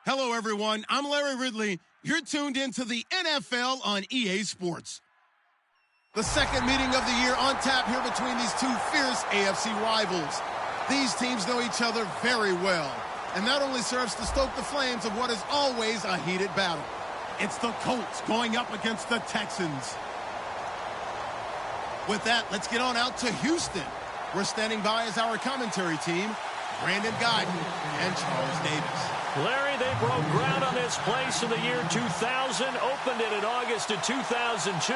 Hello, everyone. I'm Larry Ridley. You're tuned into the NFL on EA Sports. The second meeting of the year on tap here between these two fierce AFC rivals. These teams know each other very well, and that only serves to stoke the flames of what is always a heated battle. It's the Colts going up against the Texans. With that, let's get on out to Houston. We're standing by as our commentary team, Brandon Guyton and Charles Davis. Larry, they broke ground on this place in the year 2000, opened it in August of 2002,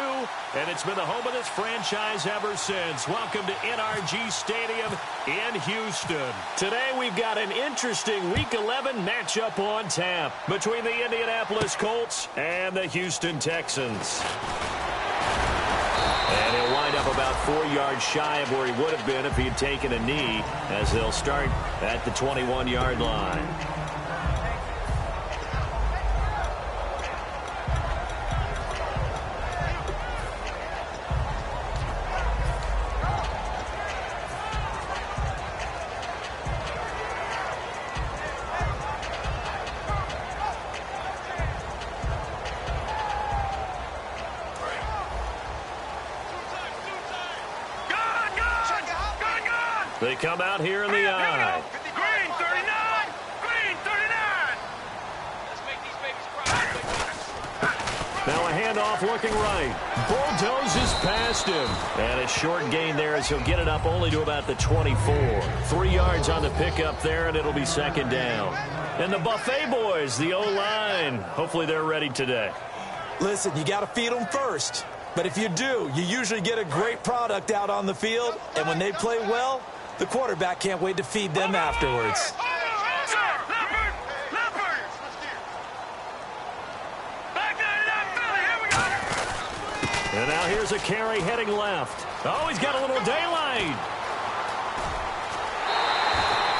and it's been the home of this franchise ever since. Welcome to NRG Stadium in Houston. Today we've got an interesting Week 11 matchup on tap between the Indianapolis Colts and the Houston Texans. And he'll wind up about 4 yards shy of where he would have been if he had taken a knee, as they'll start at the 21-yard line. They come out here in the I. Green 39! Green 39! Let's make these babies cry. Now a handoff looking right. Bulldozes past him. And a short gain there as he'll get it up only to about the 24. 3 yards on the pickup there, and it'll be second down. And the Buffet boys, the O-line, hopefully they're ready today. Listen, you got to feed them first. But if you do, you usually get a great product out on the field. And when they play well, the quarterback can't wait to feed them afterwards. And now here's a carry heading left. Oh, he's got a little daylight.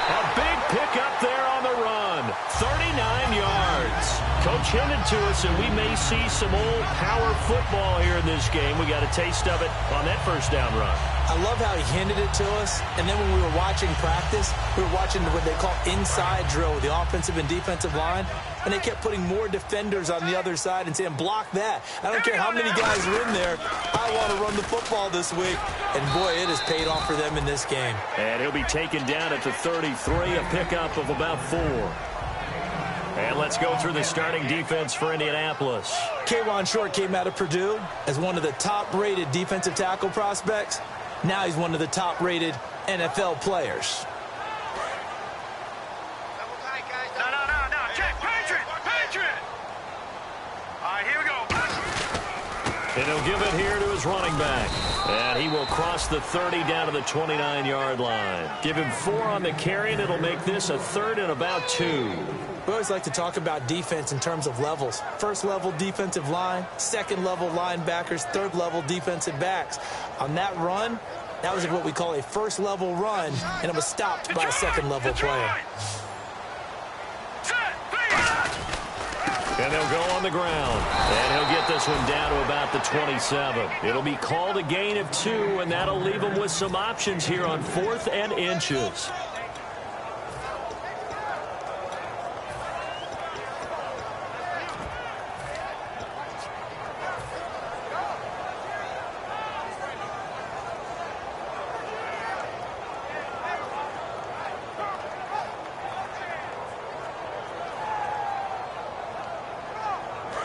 A big pickup there on the run. 39 yards. Coach hinted to us that we may see some old power football here in this game. We got a taste of it on that first down run. I love how he hinted it to us. And then when we were watching practice, we were watching what they call inside drill with the offensive and defensive line. And they kept putting more defenders on the other side and saying, block that. I don't care how many guys are in there. I want to run the football this week. And, boy, it has paid off for them in this game. And he'll be taken down at the 33, a pickup of about 4. And let's go through the starting defense for Indianapolis. K'Wan Short came out of Purdue as one of the top-rated defensive tackle prospects. Now he's one of the top-rated NFL players. No. Check. Patriot. All right, here we go. And he'll give it here to his running back. And he will cross the 30 down to the 29-yard line. Give him 4 on the carry, and it'll make this a 3rd and about 2. We always like to talk about defense in terms of levels. First-level defensive line, second-level linebackers, third-level defensive backs. On that run, that was what we call a first-level run, and it was stopped by a second-level player. And they'll go on the ground. And he'll get this one down to about the 27. It'll be called a gain of 2, and that'll leave him with some options here on 4th and inches.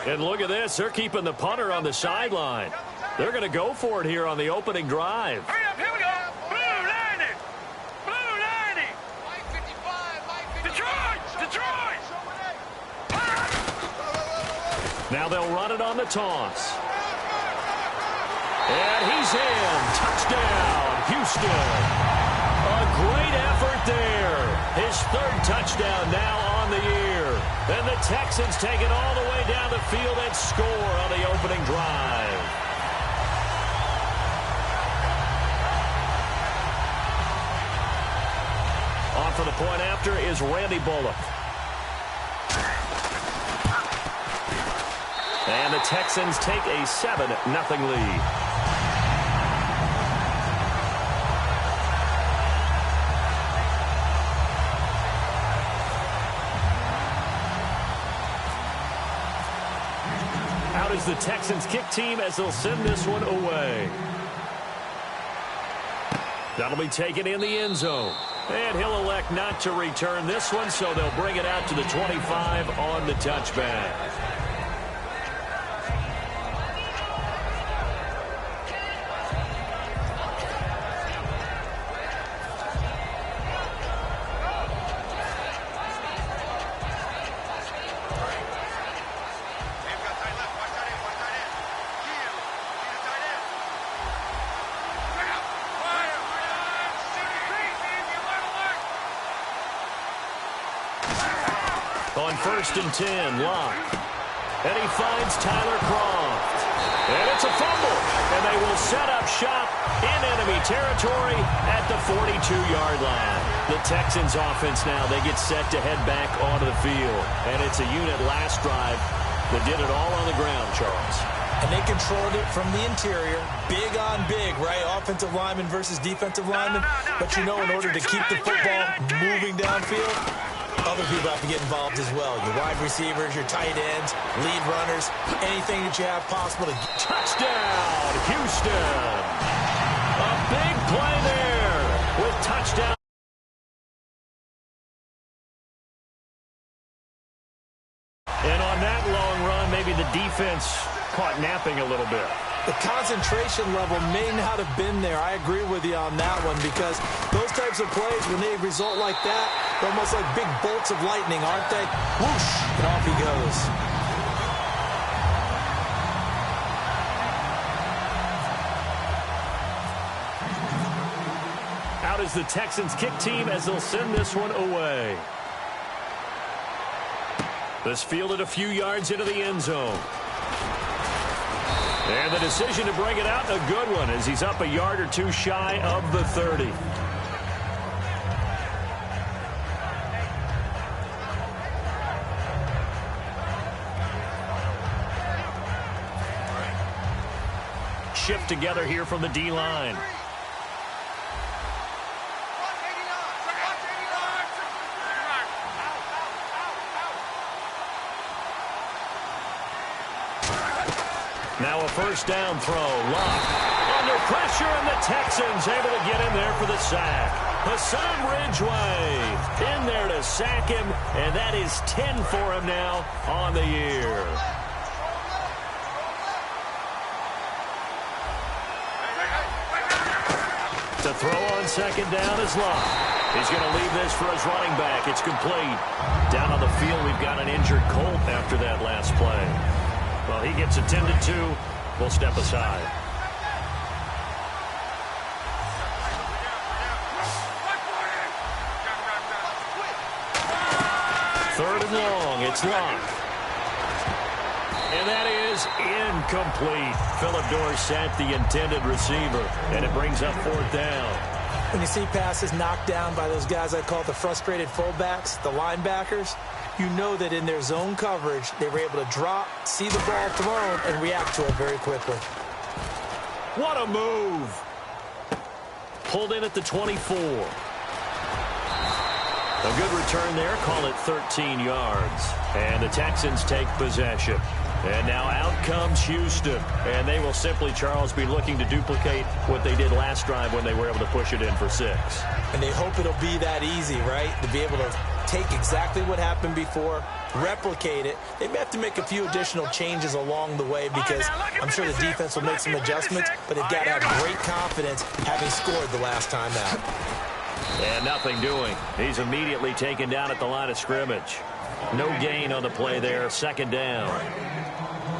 And look at this. They're keeping the punter on the sideline. They're going to go for it here on the opening drive. Hurry up, here we go. Blue 90. Blue 90. White 55. Detroit. Now they'll run it on the toss. And he's in. Touchdown, Houston. A great effort there. His 3rd touchdown now on the year. And the Texans take it all the way down the field and score on the opening drive. On for the point after is Randy Bullock. And the Texans take a 7-0 lead. Out is the Texans kick team as they'll send this one away. That'll be taken in the end zone. And he'll elect not to return this one, so they'll bring it out to the 25 on the touchback. On 1st and 10, Locke. And he finds Tyler Croft. And it's a fumble. And they will set up shop in enemy territory at the 42-yard line. The Texans offense now, they get set to head back onto the field. And it's a unit last drive that did it all on the ground, Charles. And they controlled it from the interior. Big on big, right? Offensive lineman versus defensive lineman. But you know, in order to keep the football moving downfield, other people have to get involved as well. Your wide receivers, your tight ends, lead runners, anything that you have possible to get. Touchdown, Houston. A big play there with touchdown. And on that long run, maybe the defense caught napping a little bit. The concentration level may not have been there. I agree with you on that one, because those types of plays, when they result like that, they're almost like big bolts of lightning, aren't they? Whoosh, and off he goes. Out is the Texans kick team as they'll send this one away. This fielded a few yards into the end zone. And the decision to bring it out, a good one, as he's up a yard or two shy of the 30. Shift together here from the D-line. Now a first down throw. Locke under pressure, and the Texans able to get in there for the sack. Hassan Ridgeway in there to sack him, and that is 10 for him now on the year. To throw on second down is Locke. He's going to leave this for his running back. It's complete. Down on the field, we've got an injured Colt after that last play. Well, he gets attended to. We'll step aside. Third and long. It's Locke. And that is incomplete. Philip Dorsett, the intended receiver. And it brings up fourth down. When you see passes knocked down by those guys I call the frustrated fullbacks, the linebackers, you know that in their zone coverage, they were able to drop, see the ball thrown, and react to it very quickly. What a move. Pulled in at the 24. A good return there. Call it 13 yards. And the Texans take possession. And now out comes Houston. And they will simply, Charles, be looking to duplicate what they did last drive when they were able to push it in for 6. And they hope it'll be that easy, right? To be able to take exactly what happened before, replicate it. They may have to make a few additional changes along the way, because I'm sure the defense will make some adjustments, but they've got to have great confidence having scored the last time out. And nothing doing. He's immediately taken down at the line of scrimmage. No gain on the play there. Second down.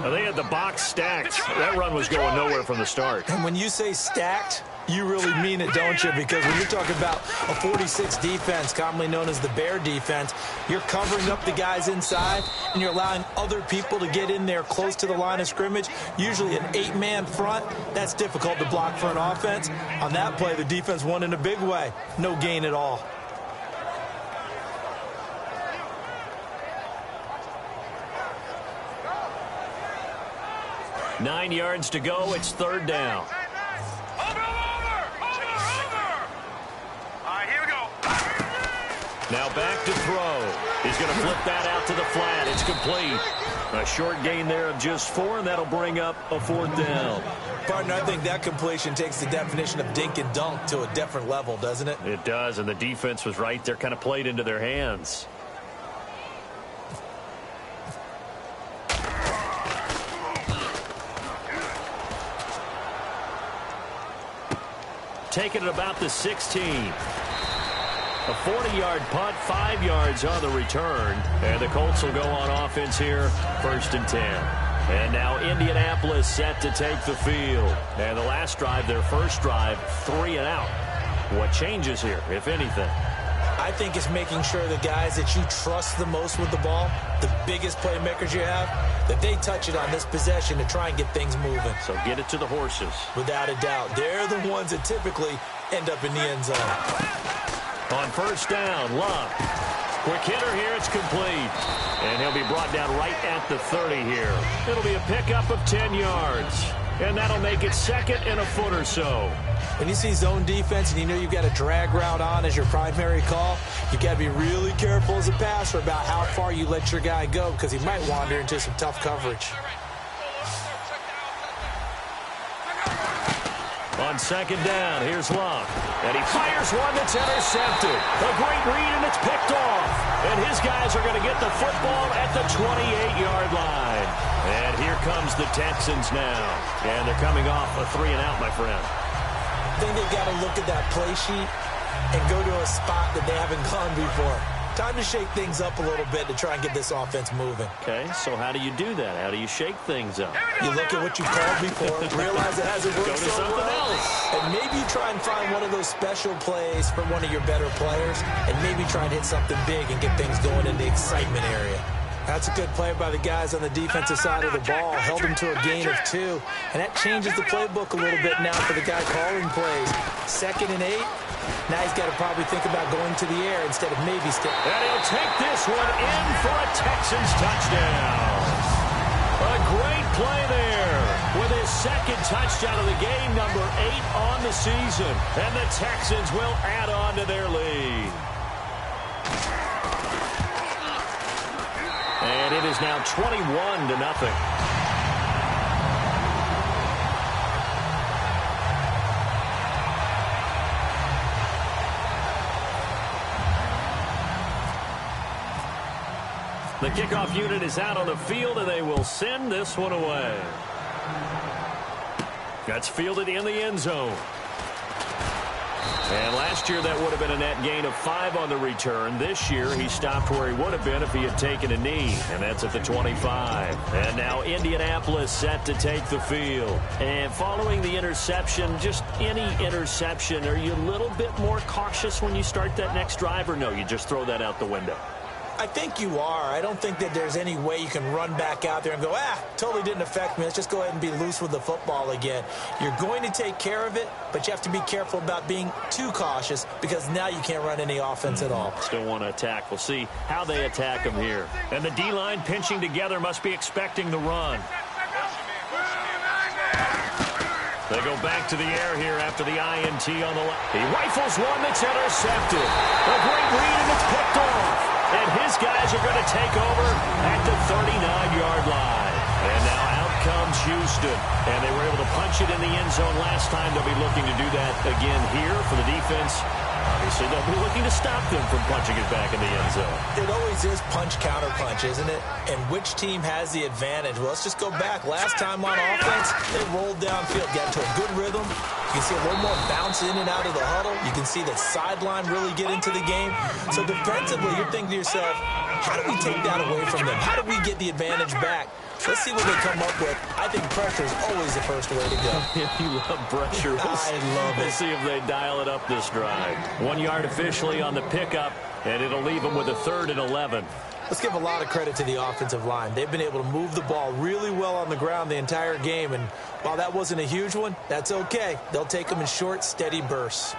Now, they had the box stacked. That run was going nowhere from the start. And when you say stacked, you really mean it, don't you? Because when you're talking about a 46 defense, commonly known as the Bear defense, you're covering up the guys inside, and you're allowing other people to get in there close to the line of scrimmage. Usually an 8-man front, that's difficult to block for an offense. On that play, the defense won in a big way. No gain at all. Nine yards to go. It's third down. Over! All right, here we go. Now back to throw. He's going to flip that out to the flat. It's complete. A short gain there of just 4, and that'll bring up a 4th down. Partner, I think that completion takes the definition of dink and dunk to a different level, doesn't it? It does, and the defense was right there, kind of played into their hands. Taking it about the 16. A 40-yard punt, 5 yards on the return. And the Colts will go on offense here, 1st and 10. And now Indianapolis set to take the field. And the last drive, their first drive, 3 and out. What changes here, if anything? I think it's making sure the guys that you trust the most with the ball, the biggest playmakers you have, that they touch it on this possession to try and get things moving. So get it to the horses. Without a doubt. They're the ones that typically end up in the end zone. On 1st down, Love. Quick hitter here, it's complete. And he'll be brought down right at the 30 here. It'll be a pickup of 10 yards. And that'll make it 2nd and a foot or so. When you see zone defense and you know you've got a drag route on as your primary call, you've got to be really careful as a passer about how far you let your guy go because he might wander into some tough coverage. On 2nd down, here's Love. And he fires one that's intercepted. A great read, and it's picked off. And his guys are going to get the football at the 28-yard line. And here comes the Texans now. And they're coming off a 3 and out, my friend. I think they've got to look at that play sheet and go to a spot that they haven't gone before. Time to shake things up a little bit to try and get this offense moving. Okay, so how do you do that? How do you shake things up? You look at what you called before, realize it hasn't worked Go to so something well, else. and maybe you try and find one of those special plays from one of your better players, and maybe try and hit something big and get things going in the excitement area. That's a good play by the guys on the defensive side of the ball. Held them to a gain of 2. And that changes the playbook a little bit now for the guy calling plays. 2nd and 8. Now he's got to probably think about going to the air instead of maybe stick. And he'll take this one in for a Texans touchdown. A great play there with his 2nd touchdown of the game, number 8 on the season. And the Texans will add on to their lead. And it is now 21-0. The kickoff unit is out on the field, and they will send this one away. That's fielded in the end zone. And last year, that would have been a net gain of 5 on the return. This year, he stopped where he would have been if he had taken a knee, and that's at the 25. And now Indianapolis set to take the field. And following the interception, just any interception, are you a little bit more cautious when you start that next drive, or no, you just throw that out the window? I think you are. I don't think that there's any way you can run back out there and go, totally didn't affect me. Let's just go ahead and be loose with the football again. You're going to take care of it, but you have to be careful about being too cautious because now you can't run any offense at all. Still want to attack. We'll see how they attack him here. And the D-line pinching together must be expecting the run. They go back to the air here after the INT on the left. He rifles one that's intercepted. A great read, and it's picked off. And his guys are going to take over at the 39-yard line. And now out comes Houston. And they were able to punch it in the end zone last time. They'll be looking to do that again here for the defense. Obviously, they'll be looking to stop them from punching it back in the end zone. It always is punch-counter-punch, isn't it? And which team has the advantage? Well, let's just go back. Last time on offense, they rolled downfield, got into a good rhythm. You can see a little more bounce in and out of the huddle. You can see the sideline really get into the game. So defensively, you're thinking to yourself, how do we take that away from them? How do we get the advantage back? Let's see what they come up with. I think pressure is always the first way to go. You love pressure. I love it. We'll see if they dial it up this drive. 1 yard officially on the pickup, and it'll leave them with a 3rd and 11. Let's give a lot of credit to the offensive line. They've been able to move the ball really well on the ground the entire game, and while that wasn't a huge one, that's okay. They'll take them in short, steady bursts.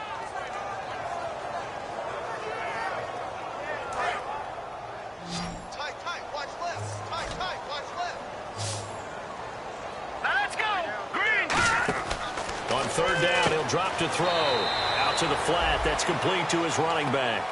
On 3rd down, he'll drop to throw. Out to the flat. That's complete to his running back.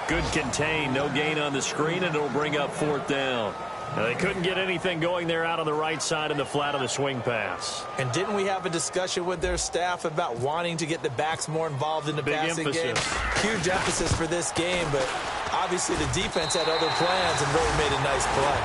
Good contain. No gain on the screen, and it'll bring up 4th down. Now, they couldn't get anything going there out on the right side in the flat of the swing pass. And didn't we have a discussion with their staff about wanting to get the backs more involved in the passing game? Huge emphasis for this game, but obviously the defense had other plans and really made a nice play.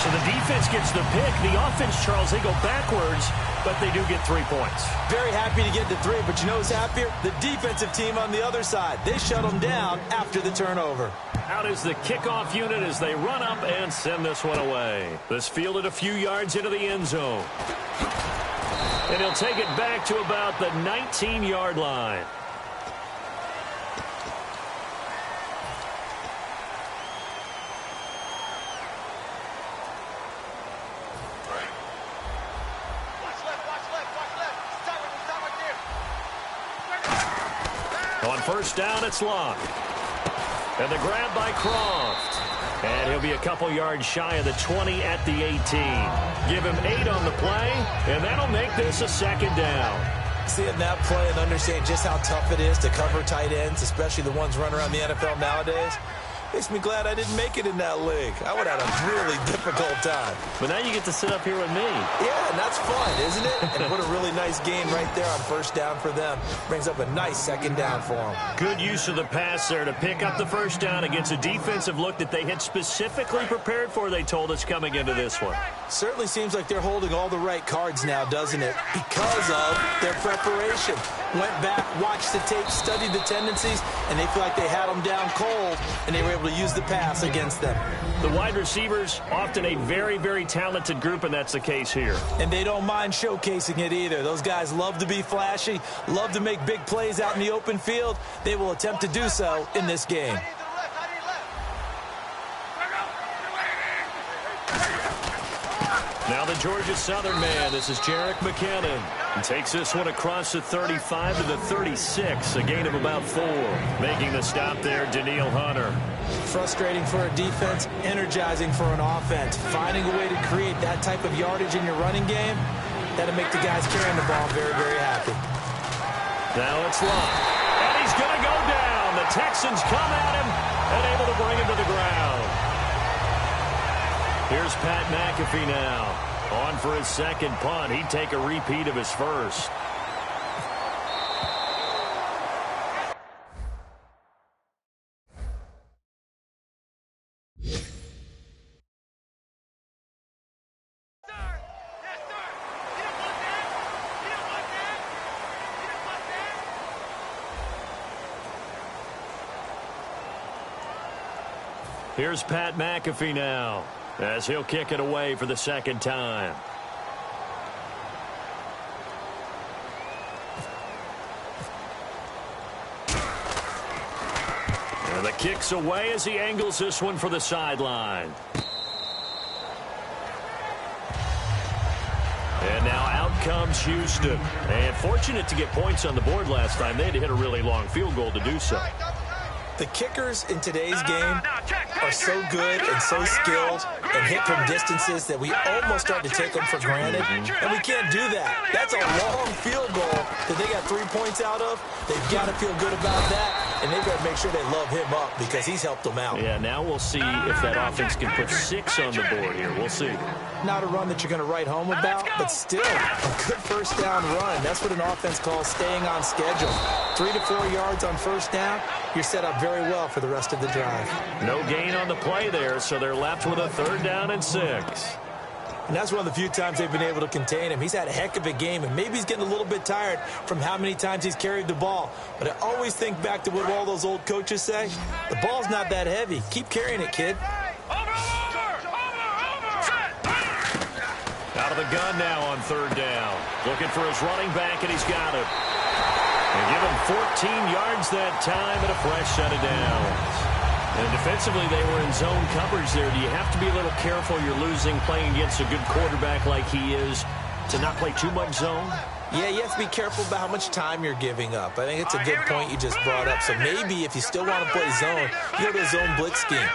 So the defense gets the pick. The offense, Charles, they go backwards, but they do get 3 points. Very happy to get the 3, but you know who's happier? The defensive team on the other side. They shut them down after the turnover. Out is the kickoff unit as they run up and send this one away. This fielded a few yards into the end zone. And he'll take it back to about the 19-yard line. On first down, it's Locke. And the grab by Croft. And he'll be a couple yards shy of the 20 at the 18. Give him 8 on the play, and that'll make this a second down. Seeing that play and understanding just how tough it is to cover tight ends, especially the ones running around the NFL nowadays, makes me glad I didn't make it in that league. I would have had a really difficult time. But now you get to sit up here with me. Yeah, and that's fun, isn't it? And what a really nice game right there on first down for them. Brings up a nice second down for them. Good use of the pass there to pick up the first down against a defensive look that they had specifically prepared for, they told us, coming into this one. Certainly seems like they're holding all the right cards now, doesn't it? Because of their preparation. Went back, watched the tape, studied the tendencies, and they feel like they had them down cold, and they were able to use the pass against them. The wide receivers, often a very, very talented group, and that's the case here. And they don't mind showcasing it either. Those guys love to be flashy, love to make big plays out in the open field. They will attempt to do so in this game. Now the Georgia Southern man, this is Jerick McKinnon. He takes this one across the 35 to the 36, a gain of about 4. Making the stop there, Danielle Hunter. Frustrating for a defense, energizing for an offense. Finding a way to create that type of yardage in your running game, that'll make the guys carrying the ball very, very happy. Now it's Locke. And he's going to go down. The Texans come at him and able to bring him to the ground. Here's Pat McAfee now. On for his second punt. He'd take a repeat of his first. Here's Pat McAfee now, as he'll kick it away for the second time. And the kick's away as he angles this one for the sideline. And now out comes Houston. And fortunate to get points on the board last time. They had to hit a really long field goal to do so. The kickers in today's game are so good and so skilled and hit from distances that we almost start to take them for granted, and we can't do that. That's a long field goal that they got 3 points out of. They've got to feel good about that, and they've got to make sure they love him up because he's helped them out. Yeah, now we'll see if that offense can put 6 on the board here. We'll see. Not a run that you're going to write home about, but still a good first down run. That's what an offense calls staying on schedule. 3 to 4 yards on first down, you're set up very well for the rest of the drive. No gain on the play there, so they're left with a 3rd down and 6. And that's one of the few times they've been able to contain him. He's had a heck of a game, and maybe he's getting a little bit tired from how many times he's carried the ball. But I always think back to what all those old coaches say. The ball's not that heavy. Keep carrying it, kid. Out of the gun now on 3rd down. Looking for his running back, and he's got it. And give him 14 yards that time and a fresh set of downs. And defensively, they were in zone coverage there. Do you have to be a little careful? You're losing playing against a good quarterback like he is to not play too much zone? Yeah, you have to be careful about how much time you're giving up. I think it's a good point you just brought up. So maybe if you still want to play zone, you go to a zone blitz scheme.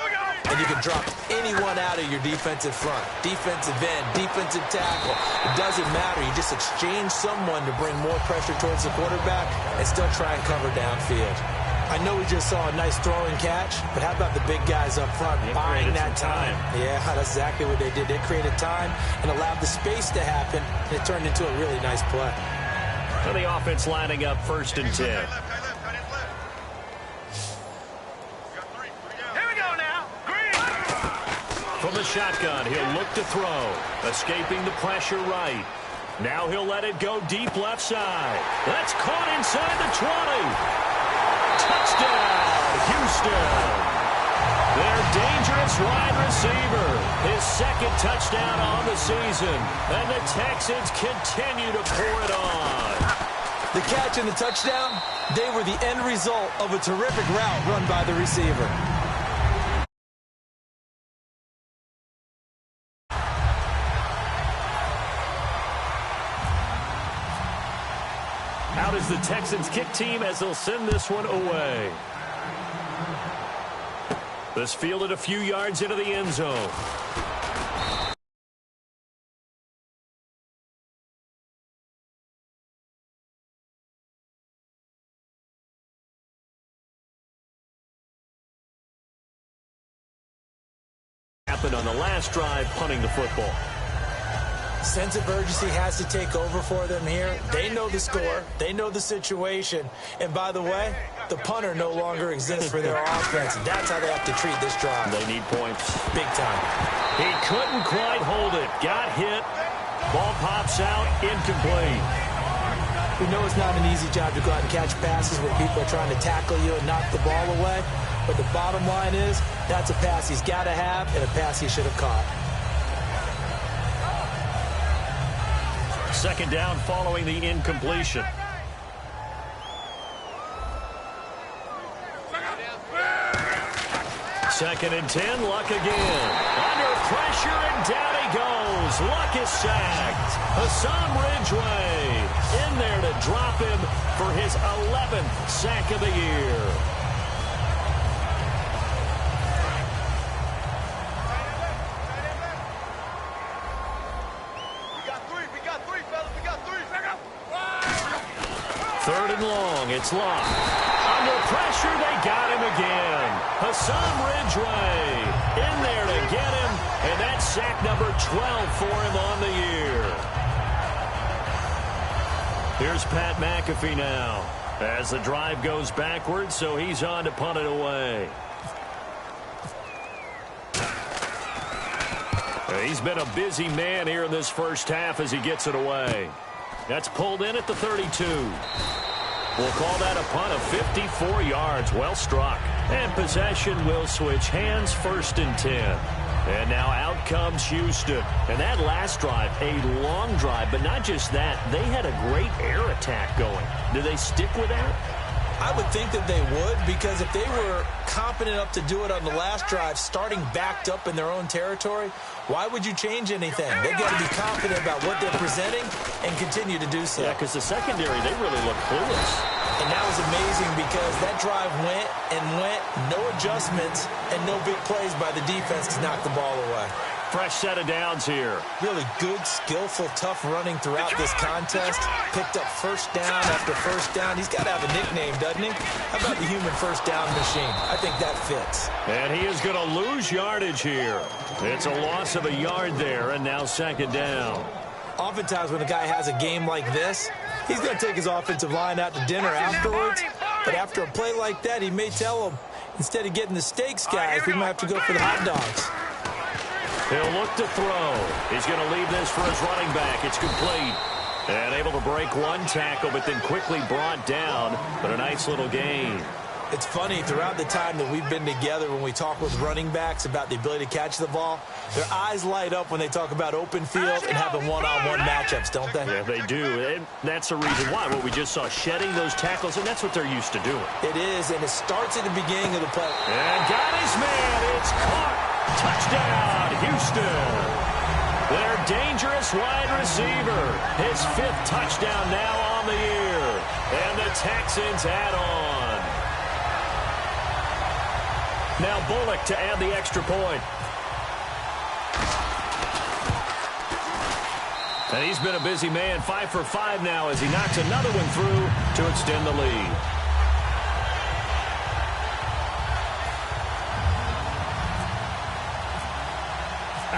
And you can drop anyone out of your defensive front. Defensive end, defensive tackle. It doesn't matter. You just exchange someone to bring more pressure towards the quarterback and still try and cover downfield. I know we just saw a nice throw and catch, but how about the big guys up front buying that time? Yeah, that's exactly what they did. They created time and allowed the space to happen, and it turned into a really nice play. And the offense lining up 1st and 10. Here we go now. Green. From the shotgun, he'll look to throw. Escaping the pressure right. Now he'll let it go deep left side. That's caught inside the 20. Touchdown, Houston. Their dangerous wide receiver. His 2nd touchdown on the season. And the Texans continue to pour it on. The catch and the touchdown, they were the end result of a terrific route run by the receiver. Out is the Texans kick team as they'll send this one away. This fielded a few yards into the end zone. Happened on the last drive, punting the football. Sense of urgency has to take over for them here. They know the score. They know the situation. And by the way, the punter no longer exists for their offense. That's how they have to treat this drive. They need points. Big time. He couldn't quite hold it. Got hit. Ball pops out. Incomplete. We know it's not an easy job to go out and catch passes where people are trying to tackle you and knock the ball away. But the bottom line is, that's a pass he's got to have and a pass he should have caught. 2nd down following the incompletion. Second and 10, Luck again. Under pressure, and down he goes. Luck is sacked. Hassan Ridgeway in there to drop him for his 11th sack of the year. Third and long, it's Luck. Under pressure, they got him again. Hassan Ridgeway in there to get him, and that's sack number 12 for him on the year. Here's Pat McAfee now as the drive goes backwards, so he's on to punt it away. He's been a busy man here in this first half as he gets it away. That's pulled in at the 32. We'll call that a punt of 54 yards. Well struck. And possession will switch hands, 1st and 10. And now out comes Houston. And that last drive, a long drive, but not just that. They had a great air attack going. Do they stick with that? I would think that they would, because if they were competent enough to do it on the last drive, starting backed up in their own territory, why would you change anything? They've got to be confident about what they're presenting and continue to do so. Yeah, because the secondary, they really look clueless. And that was amazing because that drive went and went, no adjustments, and no big plays by the defense to knock the ball away. Fresh set of downs here. Really good, skillful, tough running throughout this contest. Picked up first down after first down. He's got to have a nickname, doesn't he? How about the human first down machine? I think that fits. And he is going to lose yardage here. It's a loss of a yard there, and now 2nd down. Oftentimes when a guy has a game like this, he's going to take his offensive line out to dinner afterwards. But after a play like that, he may tell them, instead of getting the steaks, guys, we might have to go for the hot dogs. He'll look to throw. He's going to leave this for his running back. It's complete. And able to break one tackle, but then quickly brought down. But a nice little gain. It's funny, throughout the time that we've been together, when we talk with running backs about the ability to catch the ball, their eyes light up when they talk about open field and having one-on-one matchups, don't they? Yeah, they do. And that's the reason why. What we just saw, shedding those tackles, and that's what they're used to doing. It is, and it starts at the beginning of the play. And got his man. It's caught. Touchdown, Houston. Their dangerous wide receiver. His 5th touchdown now on the year. And the Texans add on. Now Bullock to add the extra point. And he's been a busy man, 5 for 5 now as he knocks another one through to extend the lead.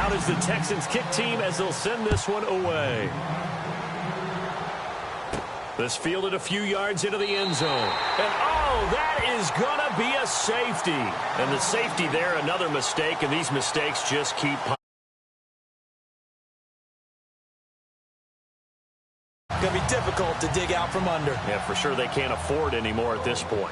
Out is the Texans kick team as they'll send this one away. This fielded a few yards into the end zone. And, oh, that is going to be a safety. And the safety there, another mistake, and these mistakes just keep Going to be difficult to dig out from under. Yeah, for sure they can't afford anymore at this point.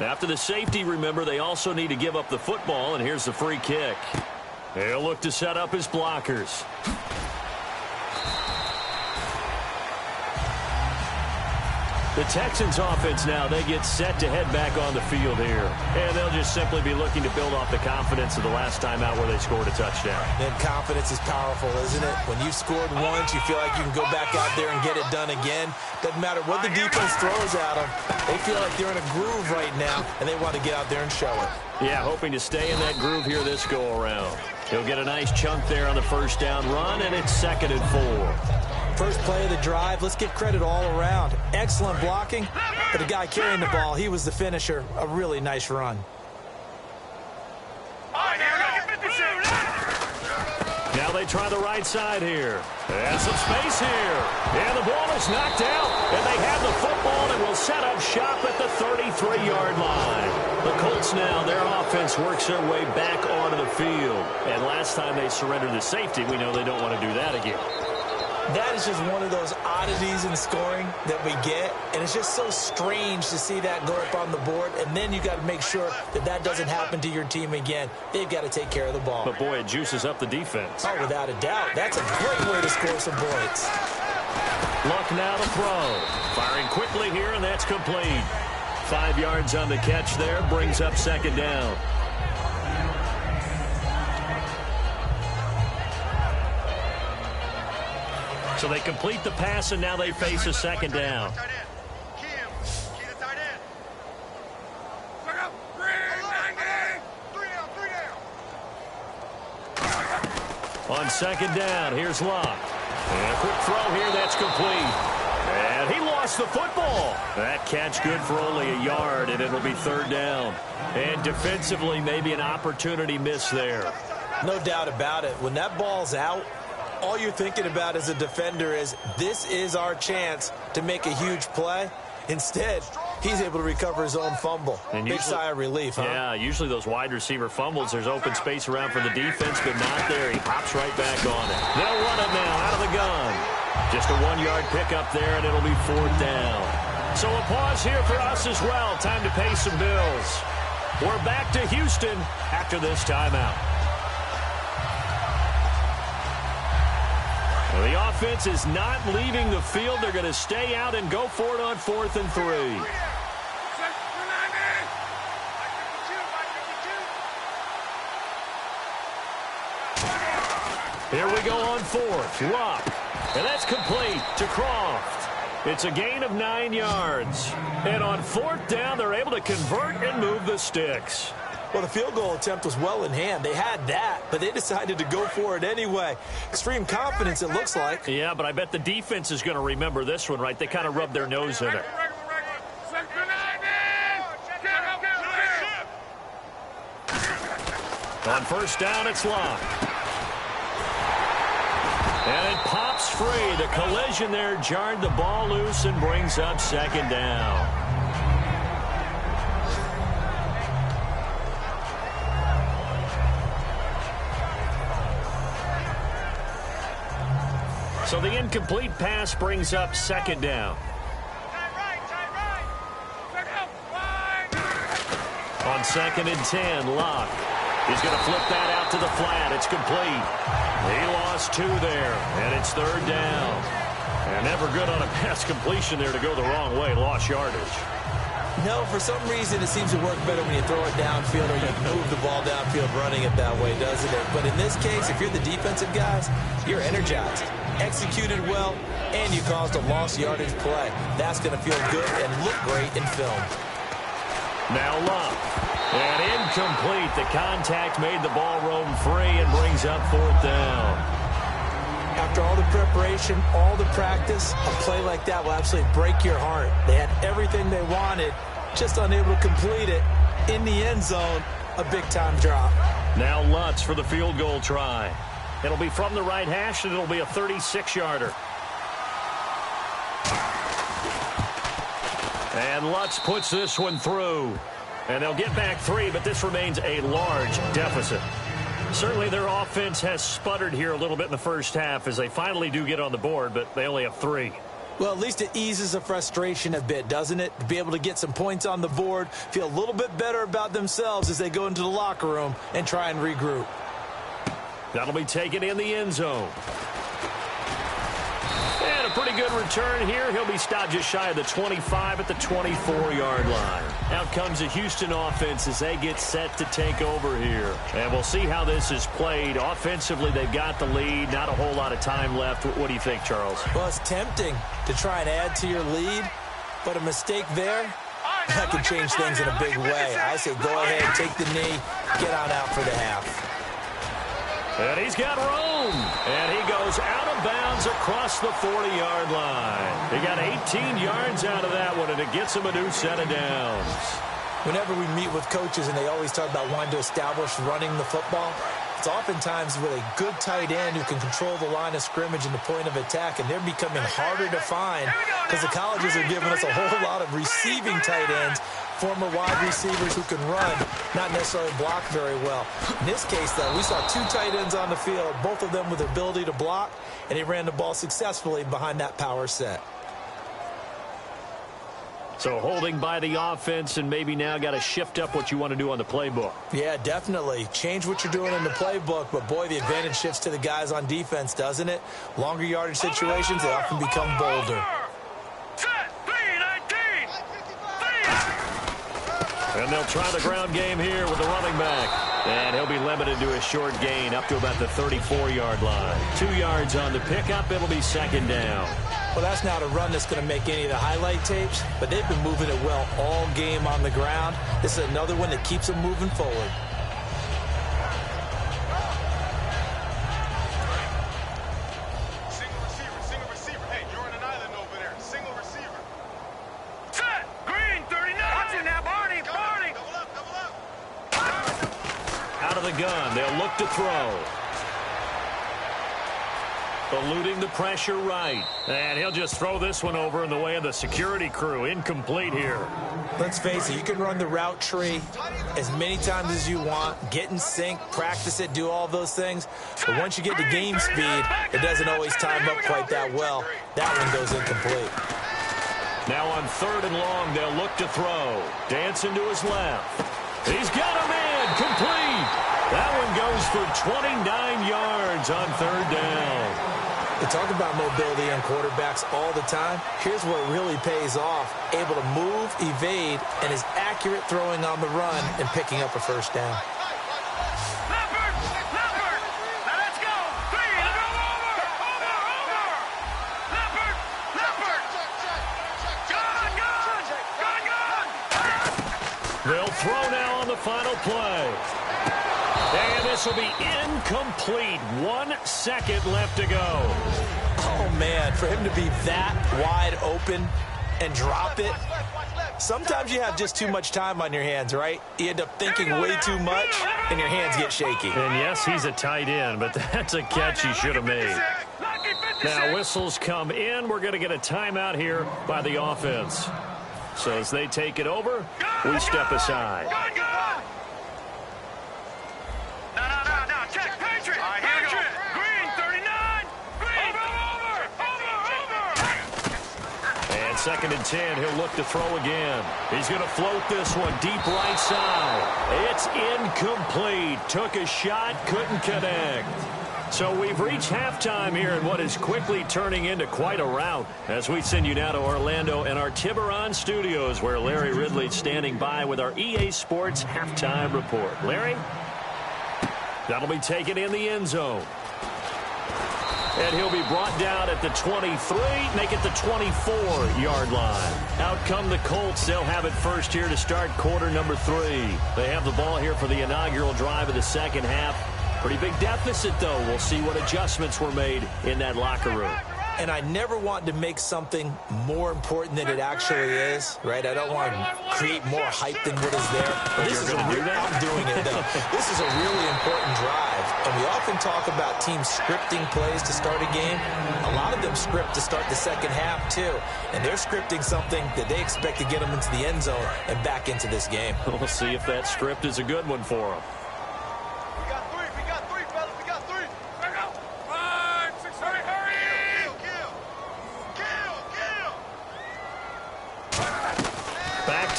After the safety, remember, they also need to give up the football, and here's the free kick. They'll look to set up his blockers. The Texans offense now, they get set to head back on the field here. And they'll just simply be looking to build off the confidence of the last time out where they scored a touchdown. And confidence is powerful, isn't it? When you've scored once, you feel like you can go back out there and get it done again. Doesn't matter what the defense throws at them. They feel like they're in a groove right now, and they want to get out there and show it. Yeah, hoping to stay in that groove here this go-around. He'll get a nice chunk there on the first down run, and it's 2nd and 4. First play of the drive, let's get credit all around. Excellent blocking, but the guy carrying the ball, he was the finisher. A really nice run. Now they try the right side here. And some space here. And the ball is knocked out. And they have the football and will set up shop at the 33-yard line. The Colts now, their offense works their way back onto the field. And last time they surrendered to safety, we know they don't want to do that again. That is just one of those oddities in scoring that we get, and it's just so strange to see that go up on the board, and then you got to make sure that that doesn't happen to your team again. They've got to take care of the ball. But, boy, it juices up the defense. Oh, without a doubt. That's a great way to score some points. Luck now to throw. Firing quickly here, and that's complete. 5 yards on the catch there, brings up 2nd down. So they complete the pass, and now they face a 2nd down. On 2nd down, here's Luck. And a quick throw here, that's complete. And he lost the football. That catch good for only a yard, and it'll be 3rd down. And defensively, maybe an opportunity miss there. No doubt about it. When that ball's out, all you're thinking about as a defender is, this is our chance to make a huge play. Instead, he's able to recover his own fumble. And big sigh of relief, huh? Yeah, usually those wide receiver fumbles, there's open space around for the defense, but not there. He hops right back on it. They'll run it now out of the gun. Just a 1-yard pickup there, and it'll be 4th down. So a pause here for us as well. Time to pay some bills. We're back to Houston after this timeout. Well, the offense is not leaving the field. They're going to stay out and go for it on 4th and 3. Here we go on 4th. Luck. And that's complete to Croft. It's a gain of 9 yards. And on 4th down, they're able to convert and move the sticks. Well, the field goal attempt was well in hand. They had that, but they decided to go for it anyway. Extreme confidence, it looks like. Yeah, but I bet the defense is going to remember this one, right? They kind of rubbed their nose in it. On 1st down, it's Luck. And it pops free. The collision there jarred the ball loose and brings up 2nd down. So the incomplete pass brings up 2nd down. On 2nd and 10, Luck. He's going to flip that out to the flat. It's complete. He lost 2 there, and it's 3rd down. And never good on a pass completion there to go the wrong way. Lost yardage. No, for some reason it seems to work better when you throw it downfield or you move the ball downfield running it that way, doesn't it? But in this case, if you're the defensive guys, you're energized, executed well, and you caused a lost yardage play. That's going to feel good and look great in film. Now Luck. And incomplete. The contact made the ball roam free and brings up 4th down. After all the preparation, all the practice, a play like that will absolutely break your heart. They had everything they wanted, just unable to complete it. In the end zone, a big-time drop. Now Lutz for the field goal try. It'll be from the right hash, and it'll be a 36-yarder. And Lutz puts this one through. And they'll get back 3, but this remains a large deficit. Certainly their offense has sputtered here a little bit in the first half as they finally do get on the board, but they only have 3. Well, at least it eases the frustration a bit, doesn't it? To be able to get some points on the board, feel a little bit better about themselves as they go into the locker room and try and regroup. That'll be taken in the end zone. And a pretty good return here. He'll be stopped just shy of the 25 at the 24-yard line. Out comes the Houston offense as they get set to take over here. And we'll see how this is played. Offensively, they've got the lead. Not a whole lot of time left. What do you think, Charles? Well, it's tempting to try and add to your lead, but a mistake there, that could change things in a big way. I say go ahead, take the knee, get on out for the half. And he's got room. And he goes out of bounds across the 40-yard line. He got 18 yards out of that one, and it gets him a new set of downs. Whenever we meet with coaches and they always talk about wanting to establish running the football, it's oftentimes with a good tight end who can control the line of scrimmage and the point of attack, and they're becoming harder to find because the colleges are giving us a whole lot of receiving tight ends, former wide receivers who can run, not necessarily block very well. In this case, though, we saw 2 tight ends on the field, both of them with the ability to block, and he ran the ball successfully behind that power set. So holding by the offense, and maybe now got to shift up what you want to do on the playbook. Yeah, definitely. Change what you're doing in the playbook, but boy, the advantage shifts to the guys on defense, doesn't it? Longer yardage situations, they often become bolder. And they'll try the ground game here with the running back. And he'll be limited to a short gain up to about the 34-yard line. 2 yards on the pickup. It'll be second down. Well, that's not a run that's going to make any of the highlight tapes, but they've been moving it well all game on the ground. This is another one that keeps them moving forward. Single receiver. Hey, you're on an island over there. Single receiver. Set. Green, 39. Watch it now, Barney. Double up. Out of the gun. They'll look to throw. Eluding the pressure right. And he'll just throw this one over in the way of the security crew. Incomplete here. Let's face it, you can run the route tree as many times as you want, get in sync, practice it, do all those things. But once you get to game speed, it doesn't always time up quite that well. That one goes incomplete. Now on 3rd and long, they'll look to throw. Dancing to his left. He's got a man. Complete. That one goes for 29 yards on 3rd down. We talk about mobility on quarterbacks all the time. Here's where it really pays off. Able to move, evade, and is accurate throwing on the run and picking up a first down. Leopard. Now let's go. 3. Let's go over. Leopard. Gun. They'll throw now on the final play. And this will be incomplete. 1 second left to go. Oh, man, for him to be that wide open and drop it. Sometimes you have just too much time on your hands, right? You end up thinking way too much, and your hands get shaky. And yes, he's a tight end, but that's a catch he should have made. Now whistles come in. We're going to get a timeout here by the offense. So as they take it over, we step aside. Check. Patriot. All right, here we go. Green, 39. Green. Over. And 2nd and 10, he'll look to throw again. He's going to float this one deep right side. It's incomplete. Took a shot, couldn't connect. So we've reached halftime here in what is quickly turning into quite a rout as we send you now to Orlando and our Tiburon studios where Larry Ridley's standing by with our EA Sports halftime report. Larry? That'll be taken in the end zone. And he'll be brought down at the 23, make it the 24-yard line. Out come the Colts. They'll have it first here to start quarter number 3. They have the ball here for the inaugural drive of the second half. Pretty big deficit, though. We'll see what adjustments were made in that locker room. And I never want to make something more important than it actually is, right? I don't want to create more hype than what is there. But I'm doing it, though. This is a really important drive. And we often talk about teams scripting plays to start a game. A lot of them script to start the second half, too. And they're scripting something that they expect to get them into the end zone and back into this game. We'll see if that script is a good one for them.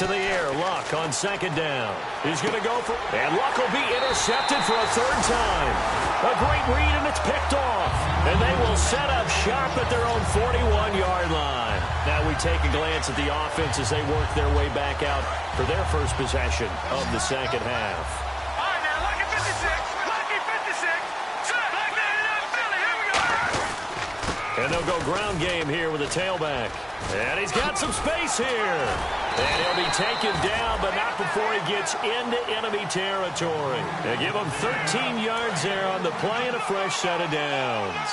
To the air, Luck on second down. He's going to go for, and Luck will be intercepted for a third time. A great read, and it's picked off. And they will set up shop at their own 41-yard line. Now we take a glance at the offense as they work their way back out for their first possession of the second half. All right, now, Lucky 56. Lucky 56. Lucky 99, Philly. Here we go. And they'll go ground game here with a tailback. And he's got some space here. And he'll be taken down, but not before he gets into enemy territory. They give him 13 yards there on the play and a fresh set of downs.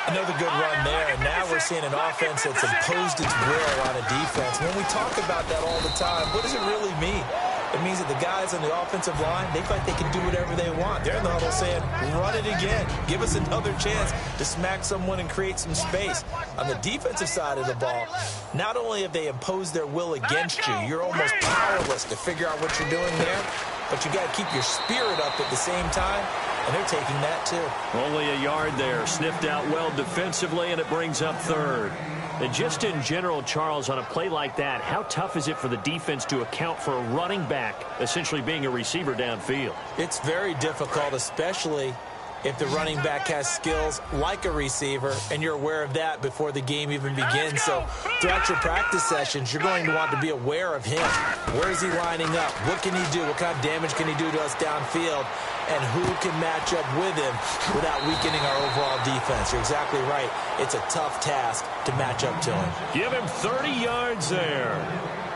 Another good run there, and now we're seeing an offense that's imposed its will on a defense. When we talk about that all the time, what does it really mean? It means that the guys on the offensive line, they feel like they can do whatever they want. They're in the huddle saying, run it again. Give us another chance to smack someone and create some space. On the defensive side of the ball, not only have they imposed their will against you, you're almost powerless to figure out what you're doing there, but you got to keep your spirit up at the same time, and they're taking that too. Only a yard there, sniffed out well defensively, and it brings up third. And just in general, Charles, on a play like that, how tough is it for the defense to account for a running back essentially being a receiver downfield? It's very difficult, especially if the running back has skills like a receiver, and you're aware of that before the game even begins. So throughout your practice sessions, you're going to want to be aware of him. Where is he lining up? What can he do? What kind of damage can he do to us downfield? And who can match up with him without weakening our overall defense? You're exactly right. It's a tough task to match up to him. Give him 30 yards there.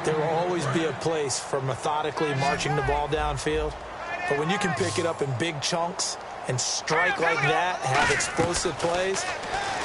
There will always be a place for methodically marching the ball downfield. But when you can pick it up in big chunks and strike like that, have explosive plays,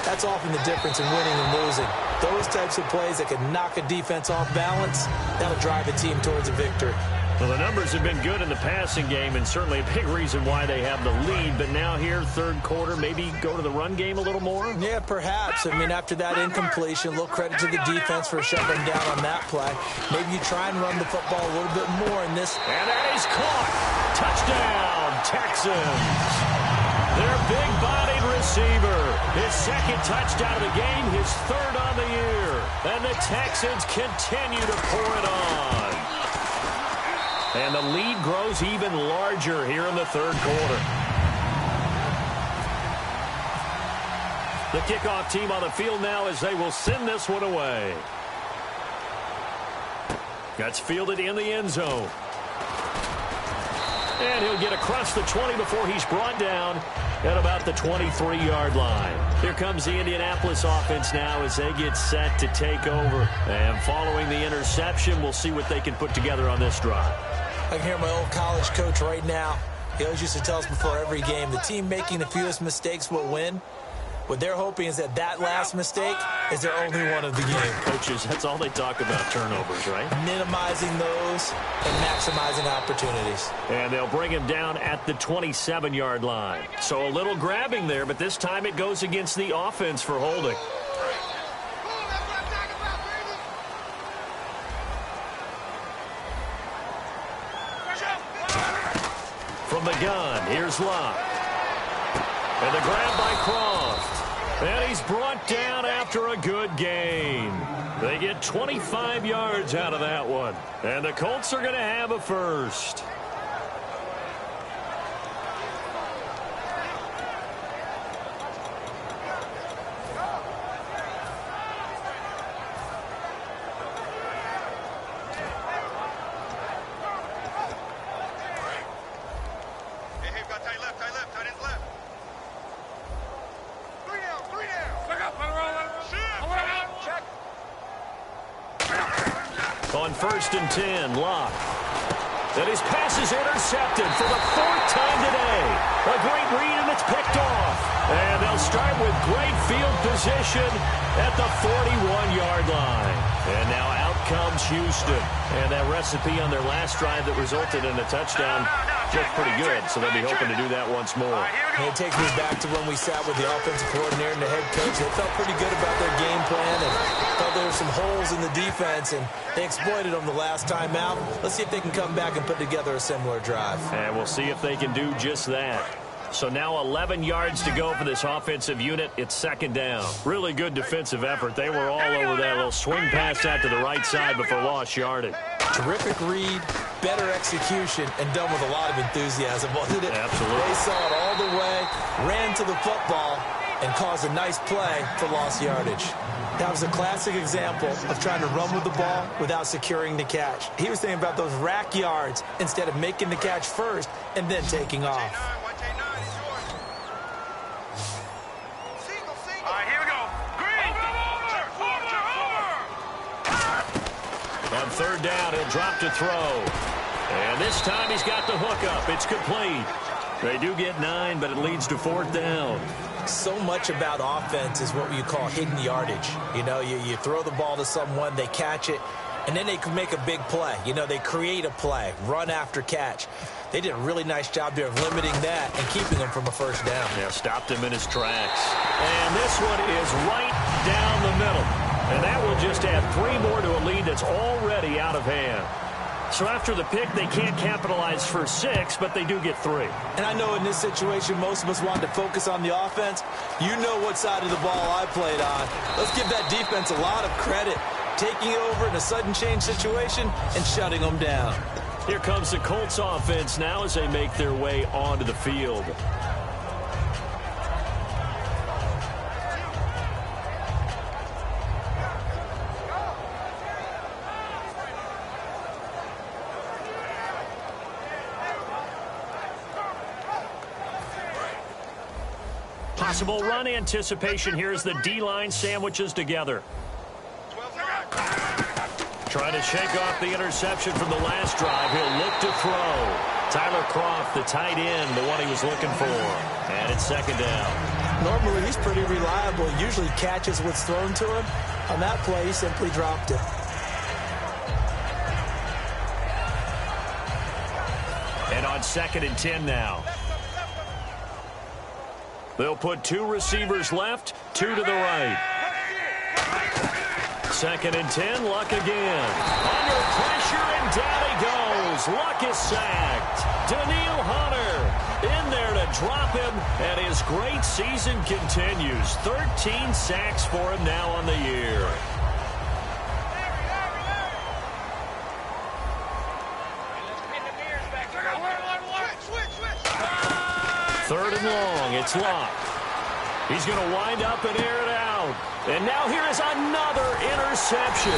that's often the difference in winning and losing. Those types of plays that can knock a defense off balance, that'll drive a team towards a victory. Well, the numbers have been good in the passing game, and certainly a big reason why they have the lead. But now here, third quarter, maybe go to the run game a little more? Yeah, perhaps. I mean, after that incompletion, a little credit to the defense for shutting down on that play. Maybe you try and run the football a little bit more in this. And that is caught. Touchdown, Texans. Their big-bodied receiver. His second touchdown of the game, his third on the year. And the Texans continue to pour it on. And the lead grows even larger here in the third quarter. The kickoff team on the field now as they will send this one away. That's fielded in the end zone. And he'll get across the 20 before he's brought down at about the 23-yard line. Here comes the Indianapolis offense now as they get set to take over. And following the interception, we'll see what they can put together on this drive. I can hear my old college coach right now. He always used to tell us before every game, the team making the fewest mistakes will win. What they're hoping is that last mistake is their only one of the game. Coaches, that's all they talk about, turnovers, right? Minimizing those and maximizing opportunities. And they'll bring him down at the 27-yard line. So a little grabbing there, but this time it goes against the offense for holding. From the gun, here's Locke. And the grab by Croft. And he's brought down after a good gain. They get 25 yards out of that one. And the Colts are going to have a first. On 1st and 10, Locke. And his pass is intercepted for the 4th time today. A great read, and it's picked off. And they'll start with great field position at the 41-yard line. And now out comes Houston. And that recipe on their last drive that resulted in a touchdown looked pretty good, so they'll be hoping to do that once more. And it takes me back to when we sat with the offensive coordinator and the head coach. They felt pretty good about their game plan and felt there were some holes in the defense, and they exploited them the last time out. Let's see if they can come back and put together a similar drive. And we'll see if they can do just that. So now 11 yards to go for this offensive unit. It's 2nd down. Really good defensive effort. They were all over that little swing pass out to the right side before lost yardage. Terrific read, better execution, and done with a lot of enthusiasm, wasn't it? Absolutely. They saw it all the way, ran to the football, and caused a nice play for lost yardage. That was a classic example of trying to run with the ball without securing the catch. He was thinking about those rack yards instead of making the catch first and then taking off. On 3rd down, he'll drop to throw. And this time he's got the hook up. It's complete. They do get 9, but it leads to 4th down. So much about offense is what you call hidden yardage. You know, you throw the ball to someone, they catch it, and then they can make a big play. You know, they create a play, run after catch. They did a really nice job there of limiting that and keeping him from a 1st down. Yeah, stopped him in his tracks. And this one is right down the middle. And that will just add 3 more to a lead that's already out of hand. So after the pick, they can't capitalize for 6, but they do get 3. And I know in this situation, most of us want to focus on the offense. You know what side of the ball I played on. Let's give that defense a lot of credit. Taking over in a sudden change situation and shutting them down. Here comes the Colts offense now as they make their way onto the field. Possible run anticipation here as the D-line sandwiches together. Trying to shake off the interception from the last drive. He'll look to throw. Tyler Croft, the tight end, the one he was looking for. And it's 2nd down. Normally, he's pretty reliable. Usually catches what's thrown to him. On that play, he simply dropped it. And on 2nd and 10 now. They'll put 2 receivers left, 2 to the right. 2nd and 10, Luck again. Under pressure, and down he goes. Luck is sacked. Daniil Hunter in there to drop him, and his great season continues. 13 sacks for him now on the year. Third and long, it's Luck. He's going to wind up and air it out. And now here is another interception.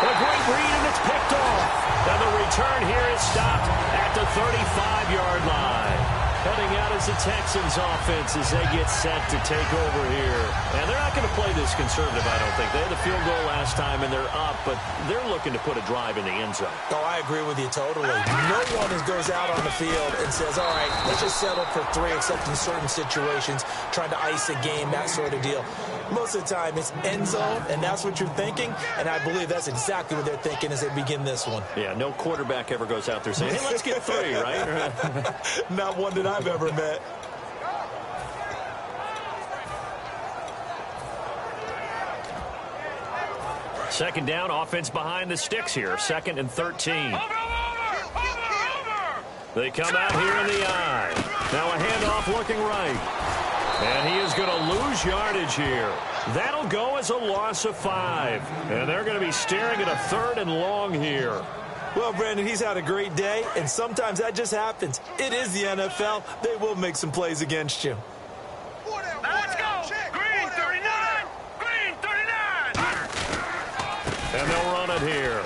A great read, and it's picked off. And the return here is stopped at the 35-yard line. Heading out is the Texans offense as they get set to take over here. And they're not going to play this conservative, I don't think. They had the field goal last time, and they're up, but they're looking to put a drive in the end zone. Oh, I agree with you totally. No one goes out on the field and says, all right, let's just settle for 3, except in certain situations, trying to ice a game, that sort of deal. Most of the time, it's end zone, and that's what you're thinking, and I believe that's exactly what they're thinking as they begin this one. Yeah, no quarterback ever goes out there saying, hey, let's get 3, right? Not one that I've ever met. Second down, offense behind the sticks here. 2nd and 13. They come out here in the eye. Now a handoff looking right. And he is going to lose yardage here. That'll go as a loss of 5. And they're going to be staring at a 3rd and long here. Well, Brandon, he's had a great day, and sometimes that just happens. It is the NFL. They will make some plays against you. Let's go. Green 39. Green 39. And they'll run it here.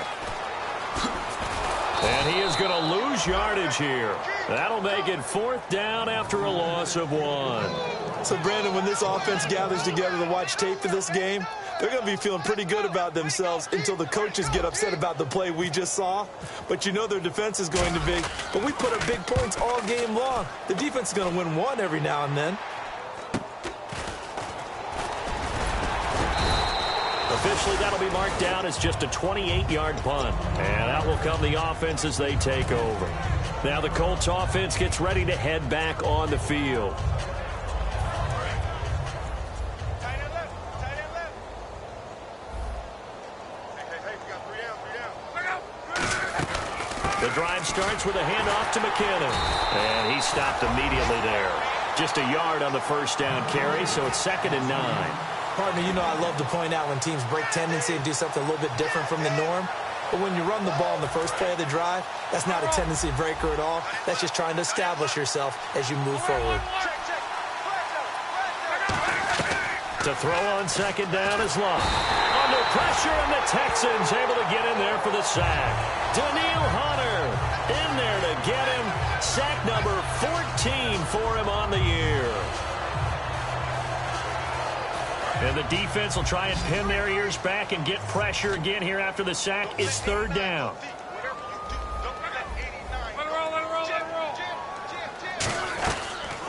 And he is going to lose yardage here. That'll make it 4th down after a loss of 1. So, Brandon, when this offense gathers together to watch tape for this game, They're going to be feeling pretty good about themselves until the coaches get upset about the play we just saw. But you know their defense is going to be. But we put up big points all game long. The defense is going to win one every now and then. Officially, that'll be marked down as just a 28-yard punt. And out will come the offense as they take over. Now the Colts offense gets ready to head back on the field. The drive starts with a handoff to McKinnon. And he stopped immediately there. Just a yard on the first down carry, so it's 2nd and 9. Partner, you know I love to point out when teams break tendency and do something a little bit different from the norm. But when you run the ball in the first play of the drive, that's not a tendency breaker at all. That's just trying to establish yourself as you move forward. To throw on 2nd down is Love. Under pressure, and the Texans able to get in there for the sack. Daniil Hunter in there to get him. Sack number 14 for him on the year. And the defense will try and pin their ears back and get pressure again here after the sack. It's 3rd down.